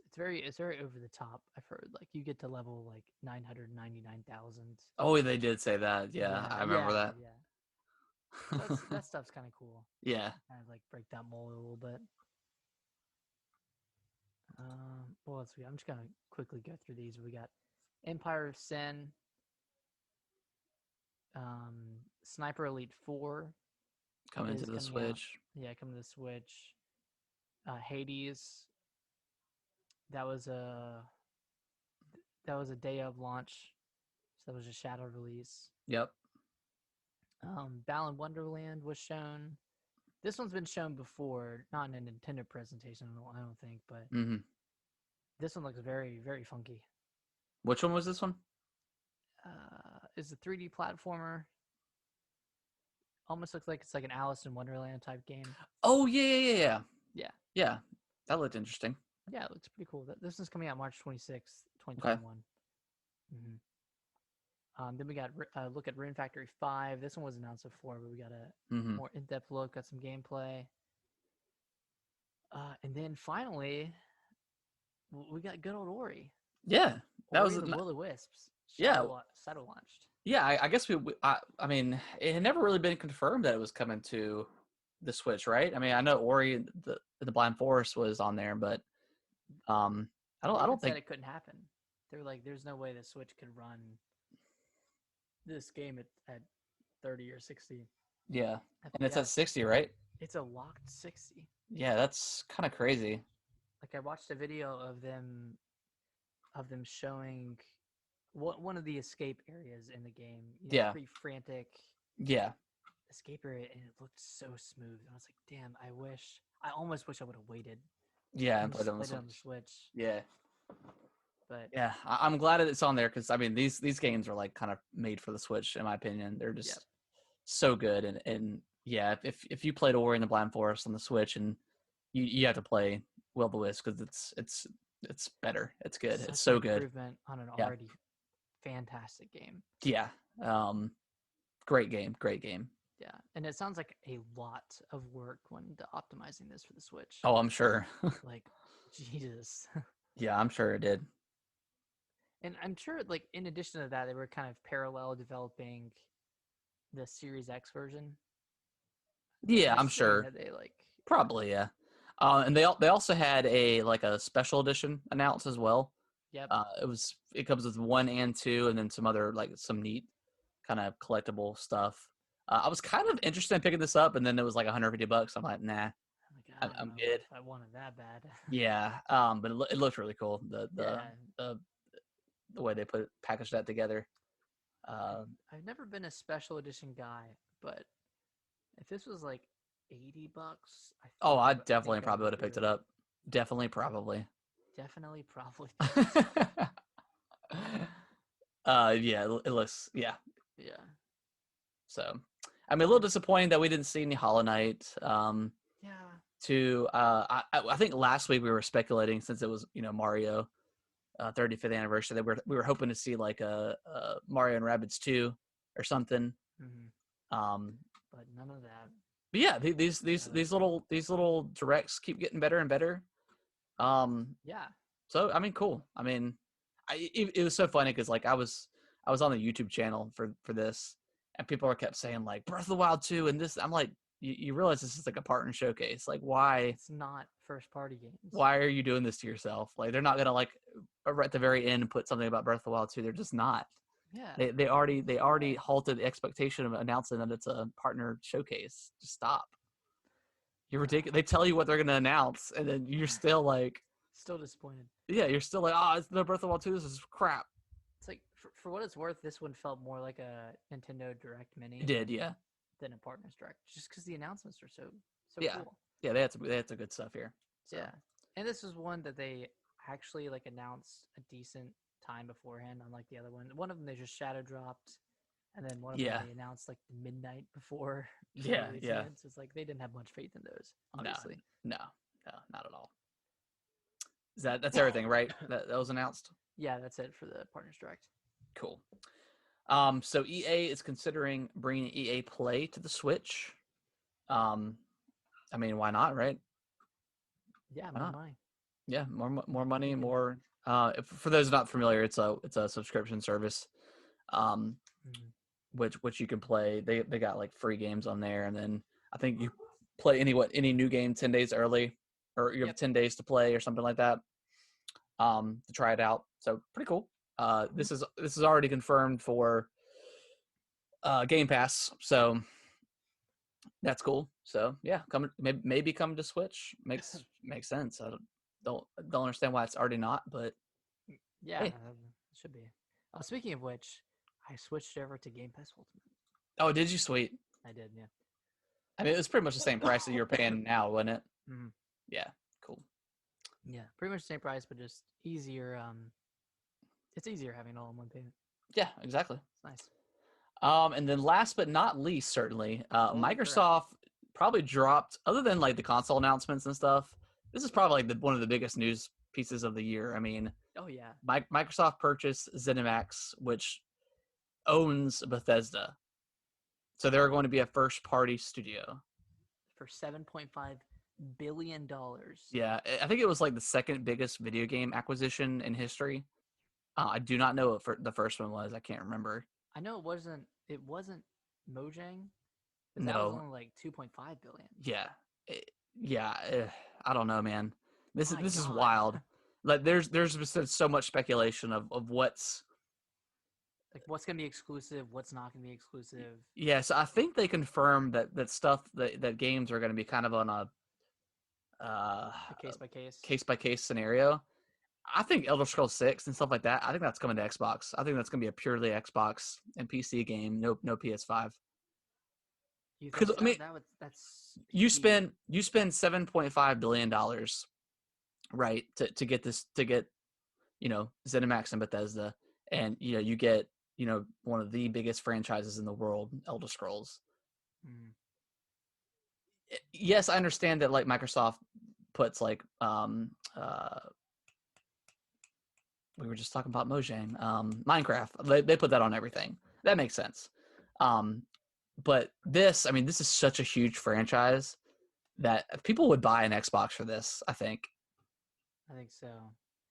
[SPEAKER 2] It's very over the top. I've heard like you get to level like 999,000.
[SPEAKER 1] Oh, they did say that. Yeah, I remember that.
[SPEAKER 2] Yeah. That stuff's kind of cool.
[SPEAKER 1] Yeah.
[SPEAKER 2] Kind of like break that mold a little bit. Well, let's see. I'm just gonna quickly go through these. We got Empire of Sin, Sniper Elite 4,
[SPEAKER 1] coming to
[SPEAKER 2] is
[SPEAKER 1] the
[SPEAKER 2] coming out.
[SPEAKER 1] Switch.
[SPEAKER 2] Yeah, coming to the Switch. Hades. That was a day of launch, so that was a shadow release.
[SPEAKER 1] Yep.
[SPEAKER 2] Balan Wonderland was shown. This one's been shown before, not in a Nintendo presentation, I don't think, but
[SPEAKER 1] Mm-hmm.
[SPEAKER 2] this one looks very, very funky.
[SPEAKER 1] Which one was this one?
[SPEAKER 2] It's a 3D platformer. Almost looks like it's like an Alice in Wonderland type game.
[SPEAKER 1] Oh yeah.
[SPEAKER 2] Yeah.
[SPEAKER 1] Yeah, that looked interesting.
[SPEAKER 2] Yeah, it looks pretty cool. This one's coming out March 26th,
[SPEAKER 1] Okay.
[SPEAKER 2] 2021. Then we got look at Rune Factory 5. This one was announced before, but we got a
[SPEAKER 1] Mm-hmm.
[SPEAKER 2] more in-depth look at some gameplay. And then finally, we got good old Ori.
[SPEAKER 1] Yeah, that
[SPEAKER 2] Ori
[SPEAKER 1] was
[SPEAKER 2] and the Will-O-Wisps.
[SPEAKER 1] yeah.
[SPEAKER 2] Shadow launched.
[SPEAKER 1] Yeah, I guess I mean, it had never really been confirmed that it was coming to the Switch, right? I mean, I know Ori the Blind Forest was on there, but I don't
[SPEAKER 2] said
[SPEAKER 1] think
[SPEAKER 2] it couldn't happen. They were like, "There's no way the Switch could run this game at 30 or 60."
[SPEAKER 1] yeah, and it's
[SPEAKER 2] FPS.
[SPEAKER 1] at 60, right?
[SPEAKER 2] It's a locked 60.
[SPEAKER 1] Yeah, that's kind of crazy.
[SPEAKER 2] Like I watched a video of them showing one of the escape areas in the game.
[SPEAKER 1] Yeah.
[SPEAKER 2] Pretty frantic
[SPEAKER 1] Yeah,
[SPEAKER 2] escape area, and it looked so smooth. And I was like, "Damn, I almost wish I would have waited."
[SPEAKER 1] yeah,
[SPEAKER 2] And
[SPEAKER 1] and played on the
[SPEAKER 2] played it on the
[SPEAKER 1] Switch.
[SPEAKER 2] Switch.
[SPEAKER 1] Yeah,
[SPEAKER 2] But
[SPEAKER 1] yeah, I'm glad that it's on there because I mean these games are like kind of made for the Switch in my opinion. They're just so good, and yeah, if you played Ori and the Blind Forest on the Switch and you have to play Will-O-Wisp because it's better. It's good. It's so good.
[SPEAKER 2] Improvement on an
[SPEAKER 1] Yeah.
[SPEAKER 2] already fantastic game.
[SPEAKER 1] Yeah. Great game. Great game.
[SPEAKER 2] Yeah, and it sounds like a lot of work went into optimizing this for the Switch.
[SPEAKER 1] Oh, I'm sure.
[SPEAKER 2] Like, Jesus.
[SPEAKER 1] Yeah, I'm sure it did.
[SPEAKER 2] And I'm sure, like, in addition to that, they were kind of parallel developing the Series X version.
[SPEAKER 1] Yeah, I'm sure.
[SPEAKER 2] That they like
[SPEAKER 1] Probably, yeah. And they also had a special edition announced as well.
[SPEAKER 2] Yep.
[SPEAKER 1] It comes with 1 and 2, and then some other some neat kind of collectible stuff. I was kind of interested in picking this up, and then it was like $150. I'm like, nah, I'm good.
[SPEAKER 2] I wanted that bad.
[SPEAKER 1] Yeah, but it looked really cool. The way they packaged that together.
[SPEAKER 2] I've never been a special edition guy, but if this was like $80,
[SPEAKER 1] I definitely probably would have picked it up. Definitely, probably. Yeah, it looks, yeah. So, I mean, a little disappointing that we didn't see any Hollow Knight. I think last week we were speculating, since it was Mario 35th anniversary, that we were hoping to see like a Mario and Rabbids 2 or something.
[SPEAKER 2] But none of that.
[SPEAKER 1] But yeah, these little directs keep getting better and better.
[SPEAKER 2] Yeah.
[SPEAKER 1] So I mean, cool. I mean, it was so funny because like I was on the YouTube channel for this, and people kept saying like Breath of the Wild 2 and this. I'm like, you realize this is like a partner showcase. Like, why?
[SPEAKER 2] It's not first party games.
[SPEAKER 1] Why are you doing this to yourself? Like, they're not gonna like at the very end put something about Breath of the Wild 2. They're just not.
[SPEAKER 2] Yeah.
[SPEAKER 1] They already halted the expectation of announcing that it's a partner showcase. Just stop. You're ridiculous. They tell you what they're gonna announce, and then you're still like
[SPEAKER 2] still disappointed.
[SPEAKER 1] Yeah, you're still like, it's no Breath of the Wild 2. This is crap.
[SPEAKER 2] It's like for what it's worth, this one felt more like a Nintendo Direct Mini.
[SPEAKER 1] It did, yeah.
[SPEAKER 2] Than a Partners Direct, just because the announcements are so cool.
[SPEAKER 1] Yeah, they had some good stuff here. So.
[SPEAKER 2] Yeah, and this was one that they actually like announced a decent time beforehand, unlike the other one. One of them they just shadow dropped, and then one of them they announced like midnight before.
[SPEAKER 1] Yeah.
[SPEAKER 2] So it's like they didn't have much faith in those. Obviously,
[SPEAKER 1] no, not at all. That's everything, right? That was announced.
[SPEAKER 2] Yeah, that's it for the Partners Direct.
[SPEAKER 1] Cool. So EA is considering bringing EA Play to the Switch. I mean, why not, right?
[SPEAKER 2] Yeah, more money.
[SPEAKER 1] Yeah, more money, more. For those not familiar, it's a subscription service, which you can play. They got like free games on there, and then I think you play any new game 10 days early, or you have 10 days to play or something like that, to try it out. So pretty cool. This is already confirmed for Game Pass. So That's cool. So yeah, maybe come to Switch makes sense. I don't understand why it's already not, but
[SPEAKER 2] Yeah,
[SPEAKER 1] hey.
[SPEAKER 2] it should be. Speaking of which, I switched over to Game Pass Ultimate.
[SPEAKER 1] Oh, did you? Sweet.
[SPEAKER 2] I did, yeah.
[SPEAKER 1] I mean, it was pretty much the same price that you're paying now, wasn't it?
[SPEAKER 2] Mm-hmm.
[SPEAKER 1] Yeah, cool.
[SPEAKER 2] Yeah, pretty much the same price, but just easier. It's easier having it all in one payment.
[SPEAKER 1] Yeah, exactly.
[SPEAKER 2] It's nice.
[SPEAKER 1] And then last but not least, certainly,
[SPEAKER 2] Holy crap!
[SPEAKER 1] Microsoft probably dropped, other than like the console announcements and stuff. This is probably like one of the biggest news pieces of the year. I mean,
[SPEAKER 2] Oh yeah,
[SPEAKER 1] Microsoft purchased Zenimax, which owns Bethesda, so they're going to be a first-party studio.
[SPEAKER 2] for $7.5 billion.
[SPEAKER 1] Yeah, I think it was like the second biggest video game acquisition in history. I do not know what the first one was. I can't remember.
[SPEAKER 2] I know it wasn't. It wasn't Mojang, because that was
[SPEAKER 1] No.
[SPEAKER 2] only like 2.5 billion.
[SPEAKER 1] Yeah. Yeah. I don't know, man.
[SPEAKER 2] My
[SPEAKER 1] This is
[SPEAKER 2] God,
[SPEAKER 1] wild. Like there's been so much speculation of what's.
[SPEAKER 2] like what's gonna be exclusive, what's not gonna be exclusive.
[SPEAKER 1] Yes, I think they confirmed that stuff that games are going to be kind of on a
[SPEAKER 2] A case by case.
[SPEAKER 1] case by case scenario. I think Elder Scrolls 6 and stuff like that. I think that's coming to Xbox. I think that's going to be a purely Xbox and PC game. No PS5.
[SPEAKER 2] You think
[SPEAKER 1] Because I
[SPEAKER 2] so?
[SPEAKER 1] mean,
[SPEAKER 2] That's
[SPEAKER 1] you
[SPEAKER 2] huge.
[SPEAKER 1] spend $7.5 billion, right, to get Zenimax and Bethesda, and you get one of the biggest franchises in the world, Elder Scrolls.
[SPEAKER 2] Mm.
[SPEAKER 1] Yes, I understand that like Microsoft puts like we were just talking about Mojang, Minecraft. They put that on everything. That makes sense. Um, but I mean, this is such a huge franchise that people would buy an Xbox for this, I think.
[SPEAKER 2] I think so.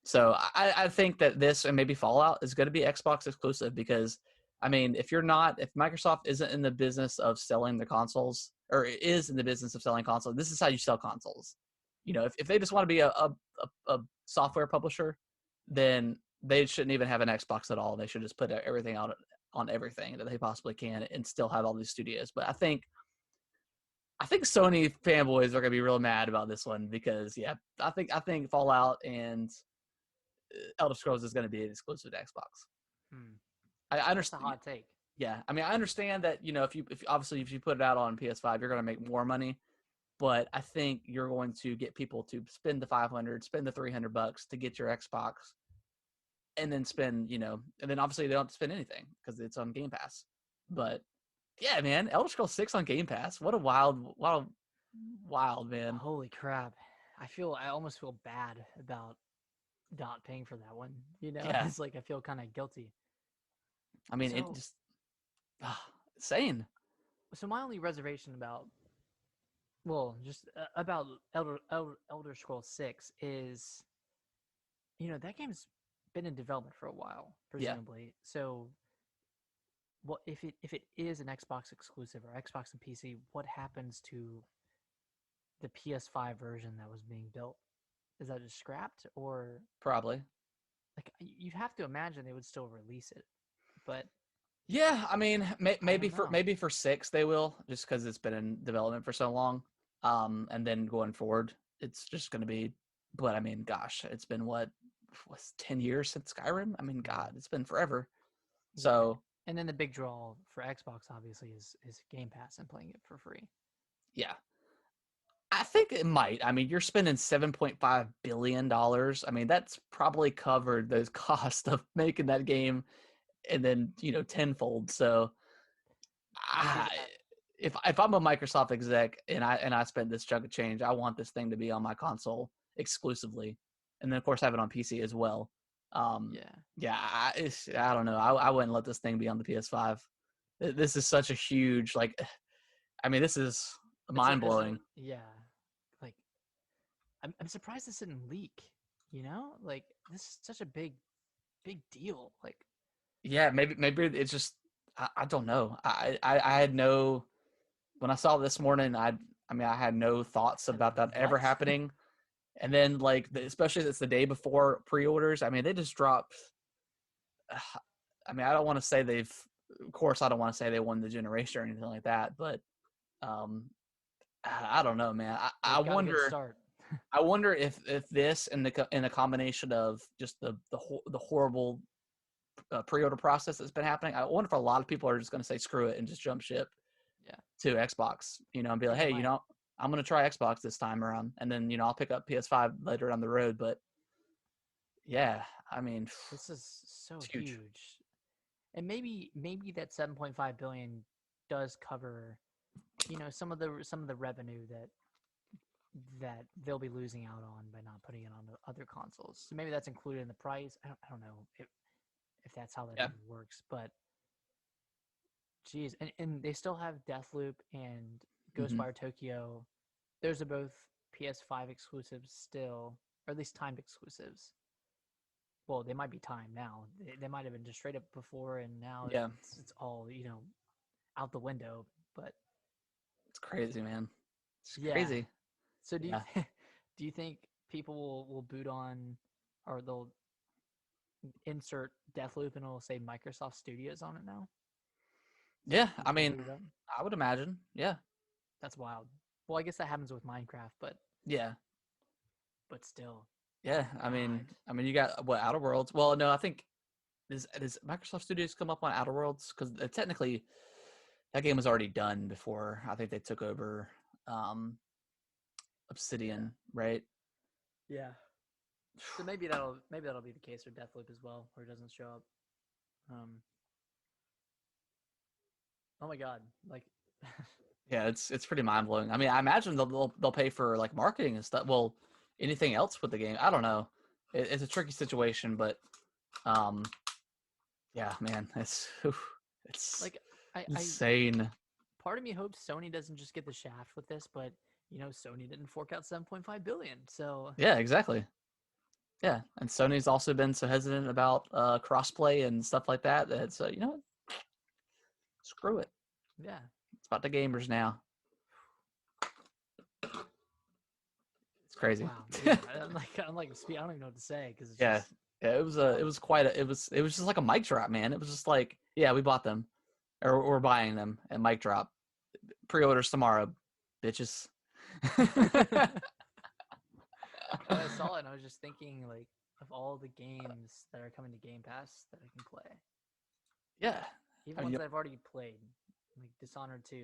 [SPEAKER 1] So I think that this and maybe Fallout is going to be Xbox exclusive because, I mean, if Microsoft isn't in the business of selling the consoles or is in the business of selling consoles, this is how you sell consoles. If they just want to be a software publisher, then they shouldn't even have an Xbox at all. They should just put everything out on everything that they possibly can and still have all these studios. But I think Sony fanboys are going to be real mad about this one because I think Fallout and Elder Scrolls is going to be an exclusive to Xbox.
[SPEAKER 2] Hmm.
[SPEAKER 1] I
[SPEAKER 2] That's a
[SPEAKER 1] understand.
[SPEAKER 2] hot take.
[SPEAKER 1] Yeah, I mean, I understand that if you put it out on PS5, you're going to make more money. But I think you're going to get people to spend the 500, spend the $300 to get your Xbox, and then and then obviously they don't have to spend anything because it's on Game Pass. But yeah, man, Elder Scrolls 6 on Game Pass. What a wild man.
[SPEAKER 2] Holy crap! I almost feel bad about not paying for that one.
[SPEAKER 1] Yeah,
[SPEAKER 2] It's like I feel kind of guilty.
[SPEAKER 1] I mean, it
[SPEAKER 2] So,
[SPEAKER 1] just insane.
[SPEAKER 2] so my only reservation about, well, just about Elder Scrolls 6 is, that game's been in development for a while,
[SPEAKER 1] Yeah.
[SPEAKER 2] presumably. So, what if it is an Xbox exclusive or Xbox and PC? What happens to the PS5 version that was being built? Is that just scrapped, or
[SPEAKER 1] Probably.
[SPEAKER 2] like you have to imagine they would still release it, but
[SPEAKER 1] Yeah, I mean,
[SPEAKER 2] I don't know.
[SPEAKER 1] maybe for 6 they will, just because it's been in development for so long. And then going forward, it's just going to be. But I mean, gosh, it's been what's 10 years since Skyrim? I mean,
[SPEAKER 2] Mhm.
[SPEAKER 1] God, it's been forever.
[SPEAKER 2] Yeah,
[SPEAKER 1] So
[SPEAKER 2] and then the big draw for Xbox obviously is Game Pass and playing it for free.
[SPEAKER 1] yeah, I think it might. I mean, you're spending $7.5 billion. I mean, that's probably covered those costs of making that game, and then tenfold. So
[SPEAKER 2] After
[SPEAKER 1] I,
[SPEAKER 2] that,
[SPEAKER 1] if I'm a Microsoft exec and I spend this chunk of change, I want this thing to be on my console exclusively, and then of course have it on PC as well. Um,
[SPEAKER 2] yeah,
[SPEAKER 1] yeah, I don't know. I wouldn't let this thing be on the PS5. This is such a huge I mean, this is mind blowing.
[SPEAKER 2] yeah, like I'm surprised this didn't leak. Like this is such a big deal. Like
[SPEAKER 1] Yeah, maybe it's just I don't know. I had no when I saw it this morning. I mean I had no thoughts
[SPEAKER 2] said,
[SPEAKER 1] about that ever
[SPEAKER 2] what?
[SPEAKER 1] happening. And then especially if it's the day before pre-orders. I mean they just dropped. I mean I don't want to say they've. Of course I don't want to say they won the generation or anything like that. But I don't know, man. I
[SPEAKER 2] They've got a good
[SPEAKER 1] wonder.
[SPEAKER 2] start.
[SPEAKER 1] I wonder if this and the combination of just the horrible pre-order process that's been happening. I wonder if a lot of people are just going to say screw it and just jump ship
[SPEAKER 2] Yeah,
[SPEAKER 1] to Xbox, and be like,
[SPEAKER 2] yeah,
[SPEAKER 1] hey,
[SPEAKER 2] might.
[SPEAKER 1] I'm going to try Xbox this time around, and then I'll pick up PS5 later down the road. But yeah, I mean,
[SPEAKER 2] This is so
[SPEAKER 1] it's huge.
[SPEAKER 2] huge, and maybe that 7.5 billion does cover, some of the revenue that they'll be losing out on by not putting it on the other consoles. So maybe that's included in the price. I don't know if that's how that
[SPEAKER 1] Yeah.
[SPEAKER 2] even works, but geez, and they still have Deathloop and
[SPEAKER 1] Hmm.
[SPEAKER 2] Ghostwire Tokyo. Those are both PS5 exclusives still, or at least timed exclusives. Well, they might be timed now. They might have been just straight up before, and now
[SPEAKER 1] Yeah,
[SPEAKER 2] it's all out the window. But
[SPEAKER 1] it's crazy, man. It's
[SPEAKER 2] yeah.
[SPEAKER 1] crazy.
[SPEAKER 2] So
[SPEAKER 1] Yeah.
[SPEAKER 2] do you think people will boot on, or they'll insert Deathloop and it'll say Microsoft Studios on it now?
[SPEAKER 1] Yeah,
[SPEAKER 2] When
[SPEAKER 1] I
[SPEAKER 2] people
[SPEAKER 1] mean,
[SPEAKER 2] boot it up,
[SPEAKER 1] I would imagine. Yeah.
[SPEAKER 2] that's wild. Well, I guess that happens with Minecraft,
[SPEAKER 1] Yeah.
[SPEAKER 2] but still,
[SPEAKER 1] Yeah.
[SPEAKER 2] God,
[SPEAKER 1] You got what, Outer Worlds? Well, no, I think does Microsoft Studios come up on Outer Worlds? Because technically, that game was already done before. I think they took over um,
[SPEAKER 2] yeah,
[SPEAKER 1] Obsidian, right?
[SPEAKER 2] yeah. So maybe that'll be the case for Deathloop as well, where it doesn't show up. Um, oh my God, like,
[SPEAKER 1] Yeah, it's pretty mind blowing. I mean, I imagine they'll pay for like marketing and stuff. Well, anything else with the game, I don't know. It's a tricky situation, but um, yeah, man, it's
[SPEAKER 2] like I
[SPEAKER 1] insane.
[SPEAKER 2] part of me hopes Sony doesn't just get the shaft with this, but Sony didn't fork out 7.5 billion, so
[SPEAKER 1] Yeah, exactly. Yeah, and Sony's also been so hesitant about crossplay and stuff like that. That so screw it.
[SPEAKER 2] yeah.
[SPEAKER 1] It's about the gamers now. It's crazy.
[SPEAKER 2] Wow, yeah. I'm like, I don't even know what to say because it's
[SPEAKER 1] Yeah,
[SPEAKER 2] just
[SPEAKER 1] yeah. It was quite it was just like a mic drop, man. It was just like, yeah, we bought them, or we're buying them, and mic drop. Pre-orders tomorrow, bitches.
[SPEAKER 2] when I saw it, I was just thinking like of all the games that are coming to Game Pass that I can play,
[SPEAKER 1] Yeah,
[SPEAKER 2] even
[SPEAKER 1] I mean,
[SPEAKER 2] ones that I've already played, like Dishonored 2,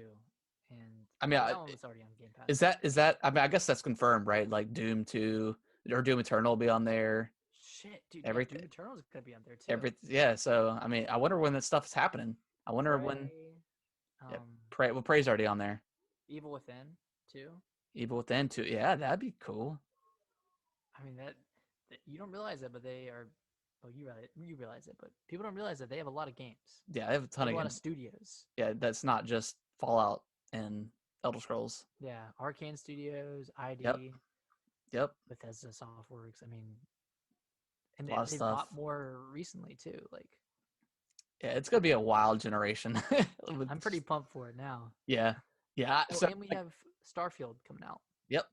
[SPEAKER 2] and
[SPEAKER 1] I mean,
[SPEAKER 2] well, that one was already on Game Pass.
[SPEAKER 1] is that? I mean, I guess that's confirmed, right? Like Doom 2 or Doom Eternal will be on there.
[SPEAKER 2] Shit, dude, yeah,
[SPEAKER 1] Everything,
[SPEAKER 2] Doom Eternal is gonna be on there too.
[SPEAKER 1] yeah. So I mean, I wonder when that stuff is happening. I wonder when.
[SPEAKER 2] Prey,
[SPEAKER 1] Yeah,
[SPEAKER 2] um,
[SPEAKER 1] Prey's already on there.
[SPEAKER 2] Evil Within too.
[SPEAKER 1] Evil Within 2. Yeah, that'd be cool.
[SPEAKER 2] I mean that you don't realize it, but they are. Well, you realize it, but people don't realize that they have a lot of games.
[SPEAKER 1] Yeah, I have a
[SPEAKER 2] They
[SPEAKER 1] ton
[SPEAKER 2] have
[SPEAKER 1] of
[SPEAKER 2] a lot of
[SPEAKER 1] games.
[SPEAKER 2] studios.
[SPEAKER 1] Yeah, that's not just Fallout and Elder Scrolls.
[SPEAKER 2] Yeah, Arcane Studios,
[SPEAKER 1] Yep,
[SPEAKER 2] ID,
[SPEAKER 1] yep.
[SPEAKER 2] Bethesda Softworks. I mean, and
[SPEAKER 1] A lot of
[SPEAKER 2] they've
[SPEAKER 1] stuff.
[SPEAKER 2] bought more recently too. Like,
[SPEAKER 1] Yeah, it's gonna be a wild generation.
[SPEAKER 2] I'm pretty pumped for it now.
[SPEAKER 1] Yeah, yeah.
[SPEAKER 2] Oh,
[SPEAKER 1] So
[SPEAKER 2] and we
[SPEAKER 1] like,
[SPEAKER 2] have Starfield coming out.
[SPEAKER 1] yep.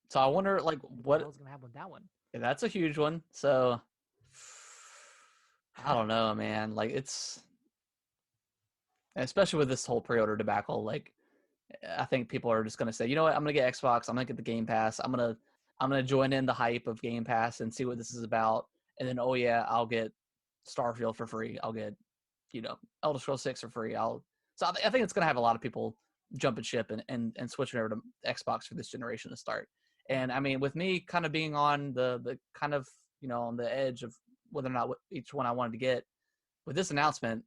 [SPEAKER 1] So I wonder, like,
[SPEAKER 2] What the
[SPEAKER 1] what?
[SPEAKER 2] hell's gonna happen with that one?
[SPEAKER 1] Yeah, that's a huge one. So I don't know, man. Like, it's especially with this whole pre-order debacle. Like, I think people are just gonna say, you know what? I'm gonna get Xbox. I'm gonna get the Game Pass. I'm gonna join in the hype of Game Pass and see what this is about. And then, oh yeah, I'll get Starfield for free. I'll get, Elder Scrolls 6 for free. I think it's gonna have a lot of people jumping ship and switching over to Xbox for this generation to start. And I mean, with me kind of being on the kind of on the edge of whether or not each one I wanted to get with this announcement,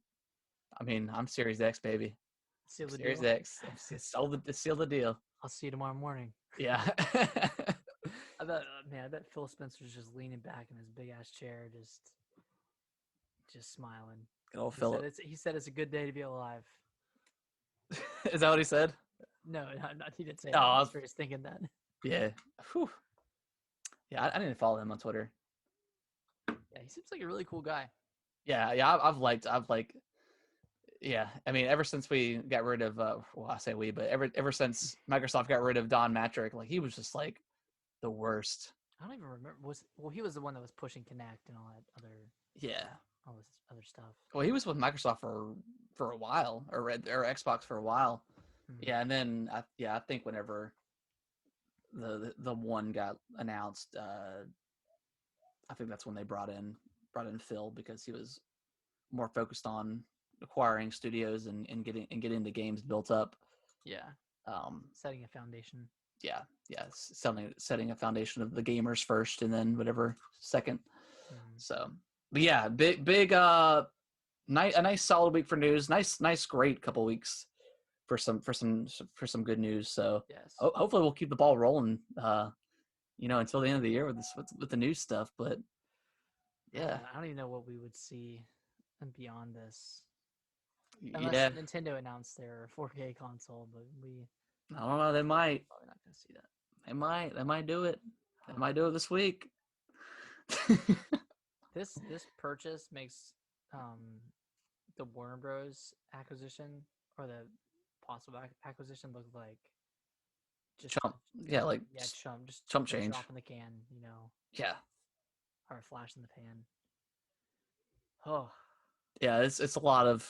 [SPEAKER 1] I mean, I'm Series X, baby.
[SPEAKER 2] Seal the
[SPEAKER 1] Series
[SPEAKER 2] deal.
[SPEAKER 1] X. Seal the deal.
[SPEAKER 2] I'll see you tomorrow morning.
[SPEAKER 1] Yeah.
[SPEAKER 2] I bet Phil Spencer's just leaning back in his big ass chair, just smiling.
[SPEAKER 1] Good old
[SPEAKER 2] He said
[SPEAKER 1] Philip.
[SPEAKER 2] it's a good day to be alive.
[SPEAKER 1] Is that what he said?
[SPEAKER 2] No, not he didn't say that.
[SPEAKER 1] Oh,
[SPEAKER 2] I'm sure he's thinking that.
[SPEAKER 1] yeah. Whew. Yeah, I need to follow him on Twitter.
[SPEAKER 2] Yeah, he seems like a really cool guy.
[SPEAKER 1] Yeah, yeah. I've like. Yeah, I mean, ever since we got rid of, well, I say we, but ever since Microsoft got rid of Don Matrick, like he was just like the worst.
[SPEAKER 2] I don't even remember. He was the one that was pushing Connect and
[SPEAKER 1] Yeah.
[SPEAKER 2] all this other stuff.
[SPEAKER 1] Well, he was with Microsoft for a while, or Xbox for a while.
[SPEAKER 2] Mm.
[SPEAKER 1] Yeah, and then I think whenever the one got announced, I think that's when they brought in Phil because he was more focused on acquiring studios and getting the games built up.
[SPEAKER 2] Yeah,
[SPEAKER 1] Um,
[SPEAKER 2] setting a foundation.
[SPEAKER 1] yeah, setting a foundation of the gamers first, and then whatever second.
[SPEAKER 2] Mm.
[SPEAKER 1] So, but yeah, big a nice solid week for news. Nice great couple weeks for some good news. So
[SPEAKER 2] Yes.
[SPEAKER 1] hopefully we'll keep the ball rolling. Until the end of the year with this with the new stuff. But yeah,
[SPEAKER 2] I don't even know what we would see beyond this, unless
[SPEAKER 1] yeah,
[SPEAKER 2] Nintendo announced their 4K console. But
[SPEAKER 1] I don't know. They might.
[SPEAKER 2] probably not going to see that.
[SPEAKER 1] They might do it. They might do it this week.
[SPEAKER 2] This purchase makes the Warner Bros. Acquisition or the possible acquisition look like just
[SPEAKER 1] Chump. Yeah, like
[SPEAKER 2] chump, just
[SPEAKER 1] chump
[SPEAKER 2] a
[SPEAKER 1] change.
[SPEAKER 2] drop in the can,
[SPEAKER 1] Yeah.
[SPEAKER 2] or a flash in the pan. Oh,
[SPEAKER 1] Yeah, it's a lot of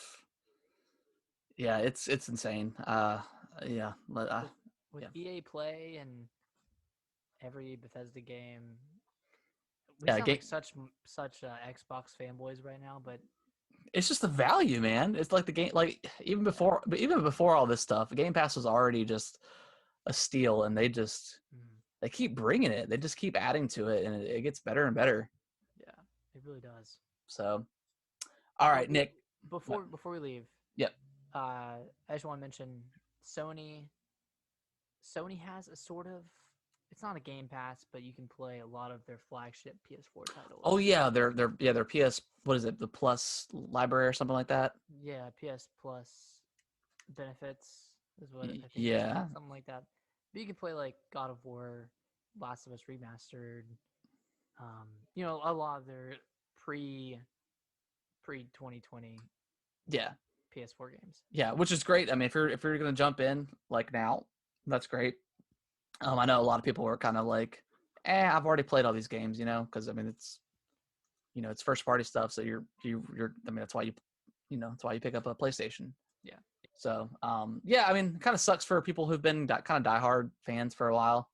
[SPEAKER 1] it's insane. Yeah.
[SPEAKER 2] with with
[SPEAKER 1] Yeah.
[SPEAKER 2] EA Play and every Bethesda game, we
[SPEAKER 1] Yeah,
[SPEAKER 2] sound like such Xbox fanboys right now, but
[SPEAKER 1] it's just the value, man. It's like the game, like even before all this stuff, Game Pass was already just a steal, and they keep bringing it. They just keep adding to it, and it gets better and better.
[SPEAKER 2] yeah, it really does.
[SPEAKER 1] So, all right, Nick.
[SPEAKER 2] Before we leave,
[SPEAKER 1] Yep.
[SPEAKER 2] I just want to mention Sony. Sony has a sort of, it's not a Game Pass, but you can play a lot of their flagship PS4 titles.
[SPEAKER 1] Oh yeah, their PS. What is it? The Plus library or something like that.
[SPEAKER 2] Yeah, PS Plus benefits is what I think it's
[SPEAKER 1] Yeah.
[SPEAKER 2] called, something like that. But you can play like God of War, Last of Us Remastered, a lot of their pre 2020
[SPEAKER 1] Yeah.
[SPEAKER 2] PS4 games.
[SPEAKER 1] Yeah, which is great. I mean, if you're gonna jump in like now, that's great. I know a lot of people were kind of like, I've already played all these games, because I mean it's first party stuff, so you're I mean that's why you pick up a PlayStation.
[SPEAKER 2] Yeah.
[SPEAKER 1] So yeah, I mean, it kind of sucks for people who've been kind of diehard fans for a while.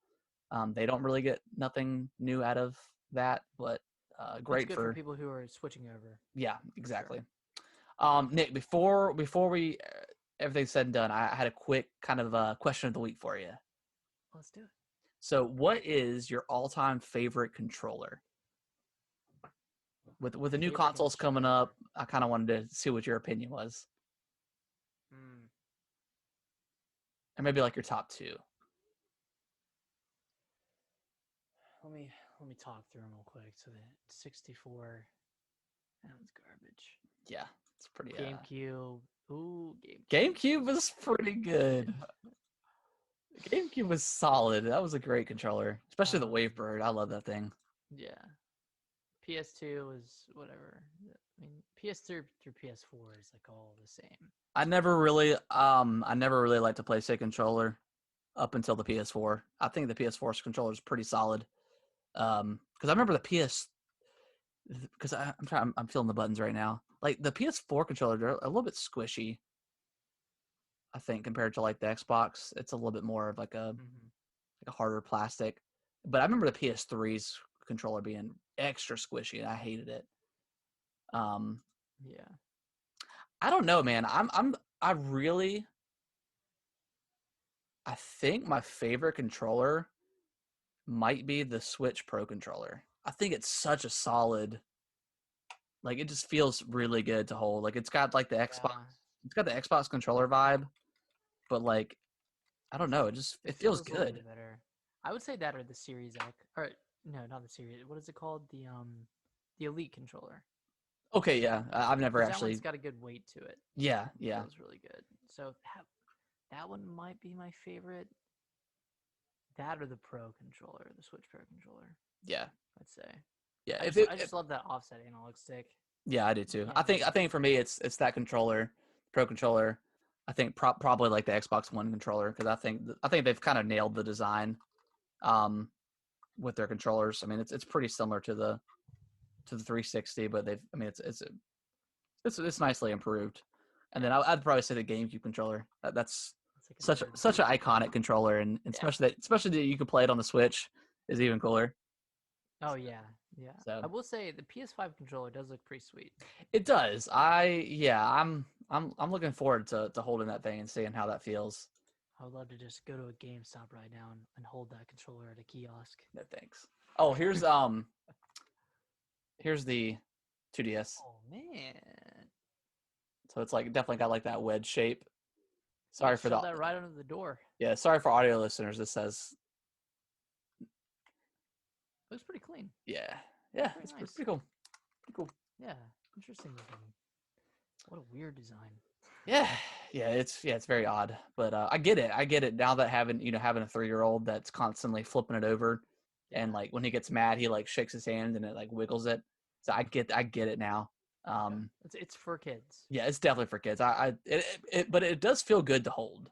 [SPEAKER 1] They don't really get nothing new out of that, but
[SPEAKER 2] But it's
[SPEAKER 1] great
[SPEAKER 2] good for people who are switching over.
[SPEAKER 1] yeah, exactly.
[SPEAKER 2] Sure.
[SPEAKER 1] Nick, before we everything's said and done, I had a quick kind of question of the week for you.
[SPEAKER 2] Let's do it.
[SPEAKER 1] So, what is your all-time favorite controller? With the new
[SPEAKER 2] Favorite
[SPEAKER 1] consoles coming
[SPEAKER 2] controller.
[SPEAKER 1] up, I kind of wanted to see what your opinion was,
[SPEAKER 2] Mm.
[SPEAKER 1] or maybe like your top two.
[SPEAKER 2] Let me talk through them real quick. So the 64, that was garbage.
[SPEAKER 1] Yeah, it's pretty.
[SPEAKER 2] GameCube. Ooh,
[SPEAKER 1] GameCube was pretty good. GameCube was solid. That was a great controller, especially the Wavebird. I love that thing.
[SPEAKER 2] Yeah. PS2 was whatever. I mean, PS3 through PS4 is like all the same.
[SPEAKER 1] I never really liked to play a controller up until the PS4. I think the PS4's controller is pretty solid. Because I remember the PS. Because I'm feeling the buttons right now. Like the PS4 controller, they're a little bit squishy. I think compared to like the Xbox, it's a little bit more of like a harder plastic. But I remember the PS3's controller being extra squishy, and I hated it.
[SPEAKER 2] Yeah.
[SPEAKER 1] I don't know, man. I think my favorite controller might be the Switch Pro controller. I think it's such a solid, like it just feels really good to hold. Like it's got like the Xbox, it's got the Xbox controller vibe, but like I don't know, it feels
[SPEAKER 2] a little
[SPEAKER 1] good.
[SPEAKER 2] bit better. I would say that or the Series X, or no, not the Series. What is it called? The Elite controller.
[SPEAKER 1] Okay, yeah, I've never
[SPEAKER 2] That
[SPEAKER 1] actually.
[SPEAKER 2] one's got a good weight to it.
[SPEAKER 1] Yeah,
[SPEAKER 2] It
[SPEAKER 1] yeah.
[SPEAKER 2] feels really good. So that one might be my favorite. That or the Pro controller, the Switch Pro controller.
[SPEAKER 1] Yeah,
[SPEAKER 2] I'd say.
[SPEAKER 1] yeah.
[SPEAKER 2] I just love that offset analog stick.
[SPEAKER 1] Yeah, I do too.
[SPEAKER 2] And
[SPEAKER 1] I think for me, it's that controller, Pro controller. I think probably like the Xbox One controller because I think they've kind of nailed the design, with their controllers. I mean, it's pretty similar to the 360, but it's nicely improved. And then I'd probably say the GameCube controller. That's
[SPEAKER 2] It's like a
[SPEAKER 1] such an
[SPEAKER 2] third.
[SPEAKER 1] iconic controller, and
[SPEAKER 2] Yeah.
[SPEAKER 1] especially that you can play it on the Switch is even cooler.
[SPEAKER 2] Oh yeah, yeah.
[SPEAKER 1] So
[SPEAKER 2] I will say the PS5 controller does look pretty sweet.
[SPEAKER 1] it does. I'm looking forward to holding that thing and seeing how that feels.
[SPEAKER 2] I would love to just go to a GameStop right now and hold that controller at a kiosk.
[SPEAKER 1] No thanks. Oh, here's the 2DS.
[SPEAKER 2] Oh man.
[SPEAKER 1] So it's like definitely got like that wedge shape.
[SPEAKER 2] You
[SPEAKER 1] Sorry
[SPEAKER 2] just
[SPEAKER 1] for
[SPEAKER 2] shove
[SPEAKER 1] the
[SPEAKER 2] that right under the door.
[SPEAKER 1] sorry for audio listeners. This says
[SPEAKER 2] Looks pretty clean.
[SPEAKER 1] yeah
[SPEAKER 2] Very
[SPEAKER 1] it's
[SPEAKER 2] nice.
[SPEAKER 1] pretty cool. Pretty cool.
[SPEAKER 2] Yeah. Interesting design. What a weird design.
[SPEAKER 1] Yeah, it's very odd, but I get it now that having having a 3-year-old that's constantly flipping it over, and
[SPEAKER 2] Yeah.
[SPEAKER 1] like when he gets mad, he like shakes his hand and it like wiggles it. So I get it now.
[SPEAKER 2] Okay. It's for kids.
[SPEAKER 1] Yeah, it's definitely for kids. But it does feel good to hold.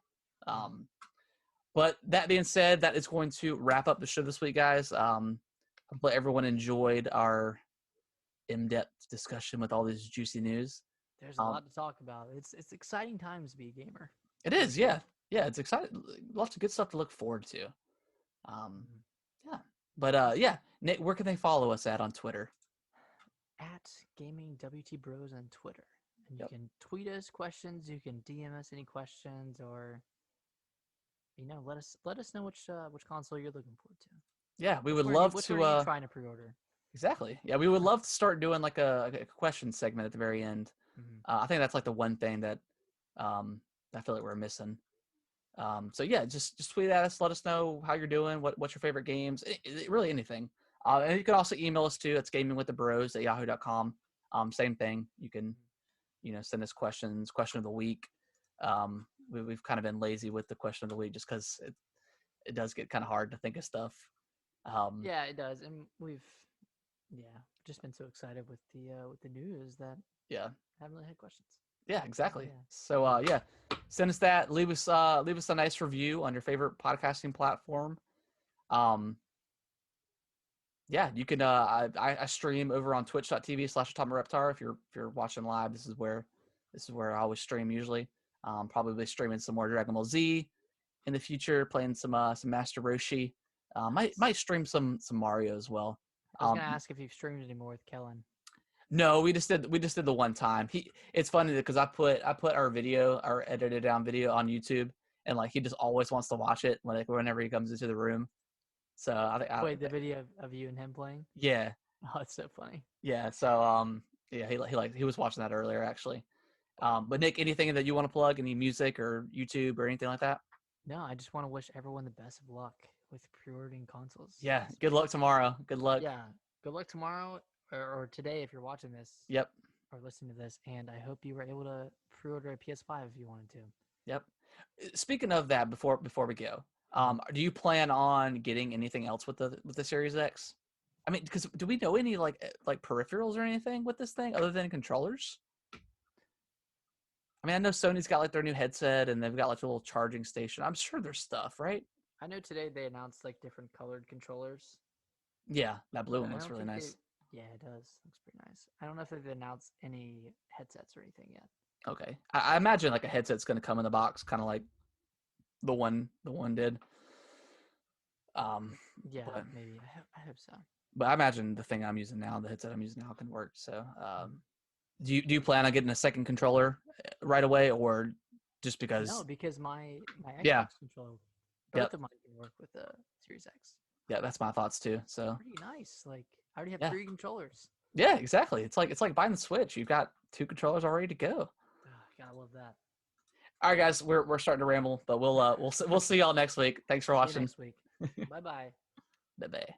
[SPEAKER 1] But that being said, that is going to wrap up the show this week, guys. Hopefully everyone enjoyed our in-depth discussion with all this juicy news.
[SPEAKER 2] There's a lot to talk about. It's exciting times to be a gamer.
[SPEAKER 1] It is, yeah. Yeah, it's exciting. Lots of good stuff to look forward to. Yeah. But yeah, Nick, where can they follow us at on Twitter?
[SPEAKER 2] At Gaming WT Bros on Twitter. And you
[SPEAKER 1] Yep.
[SPEAKER 2] can tweet us questions, you can DM us any questions, or let us know which console you're looking forward to.
[SPEAKER 1] Yeah, we would
[SPEAKER 2] Which
[SPEAKER 1] love
[SPEAKER 2] one
[SPEAKER 1] to
[SPEAKER 2] are you trying to pre-order?
[SPEAKER 1] exactly. Yeah, we would love to start doing like a question segment at the very end. I think that's like the one thing that I feel like we're missing. So yeah, just tweet at us, let us know how you're doing, what's your favorite games, really anything. And you can also email us too. It's gamingwiththebros@yahoo.com. Same thing. You can, send us questions, question of the week. We've kind of been lazy with the question of the week just because it does get kind of hard to think of stuff.
[SPEAKER 2] Yeah, it does, and we've just been so excited with the news that
[SPEAKER 1] yeah,
[SPEAKER 2] haven't really had questions.
[SPEAKER 1] yeah, exactly.
[SPEAKER 2] Yeah.
[SPEAKER 1] So yeah, send us that. Leave us a nice review on your favorite podcasting platform. Yeah, you can. I stream over on twitch.tv/AtomicReptar. If you're watching live, this is where I always stream usually. Probably streaming some more Dragon Ball Z in the future, playing some Master Roshi. Might stream some Mario as well.
[SPEAKER 2] I was gonna ask if you've streamed anymore with Kellen.
[SPEAKER 1] No, we just did the one time. It's funny because I put our edited down video on YouTube, and like he just always wants to watch it whenever he comes into the room. So I think
[SPEAKER 2] Wait, the video of you and him playing?
[SPEAKER 1] yeah.
[SPEAKER 2] Oh, it's so funny.
[SPEAKER 1] Yeah, so yeah, he was watching that earlier actually. But Nick, anything that you want to plug, any music or YouTube or anything like that?
[SPEAKER 2] No, I just want to wish everyone the best of luck with pre-ordering consoles.
[SPEAKER 1] Yeah, good luck tomorrow. Good luck.
[SPEAKER 2] Yeah, good luck tomorrow or today if you're watching this.
[SPEAKER 1] Yep.
[SPEAKER 2] Or listening to this, and I hope you were able to pre-order a PS5 if you wanted to.
[SPEAKER 1] Yep. Speaking of that, before we go, do you plan on getting anything else with the Series X? I mean, because do we know any like peripherals or anything with this thing other than controllers? I mean, I know Sony's got like their new headset and they've got like a little charging station. I'm sure there's stuff, right?
[SPEAKER 2] I know today they announced like different colored controllers.
[SPEAKER 1] Yeah, that blue one looks really nice.
[SPEAKER 2] Yeah, it does. Looks pretty nice. I don't know if they've announced any headsets or anything yet.
[SPEAKER 1] Okay, I imagine like a headset's going to come in the box, kind of like the one did.
[SPEAKER 2] Yeah,
[SPEAKER 1] but,
[SPEAKER 2] maybe. I hope so.
[SPEAKER 1] But I imagine the thing I'm using now, the headset I'm using now, can work. So, do you plan on getting a second controller right away, or just because?
[SPEAKER 2] No, because my Xbox controller, both of mine can work with the Series X.
[SPEAKER 1] Yeah, that's my thoughts too. So
[SPEAKER 2] pretty nice. Like I already have 3 controllers.
[SPEAKER 1] Yeah, exactly. It's like buying the Switch. You've got 2 controllers already to go.
[SPEAKER 2] Gotta love that.
[SPEAKER 1] All right, guys, we're starting to ramble, but we'll see y'all next week. Thanks for watching.
[SPEAKER 2] See you next week. Bye bye.
[SPEAKER 1] Bye bye.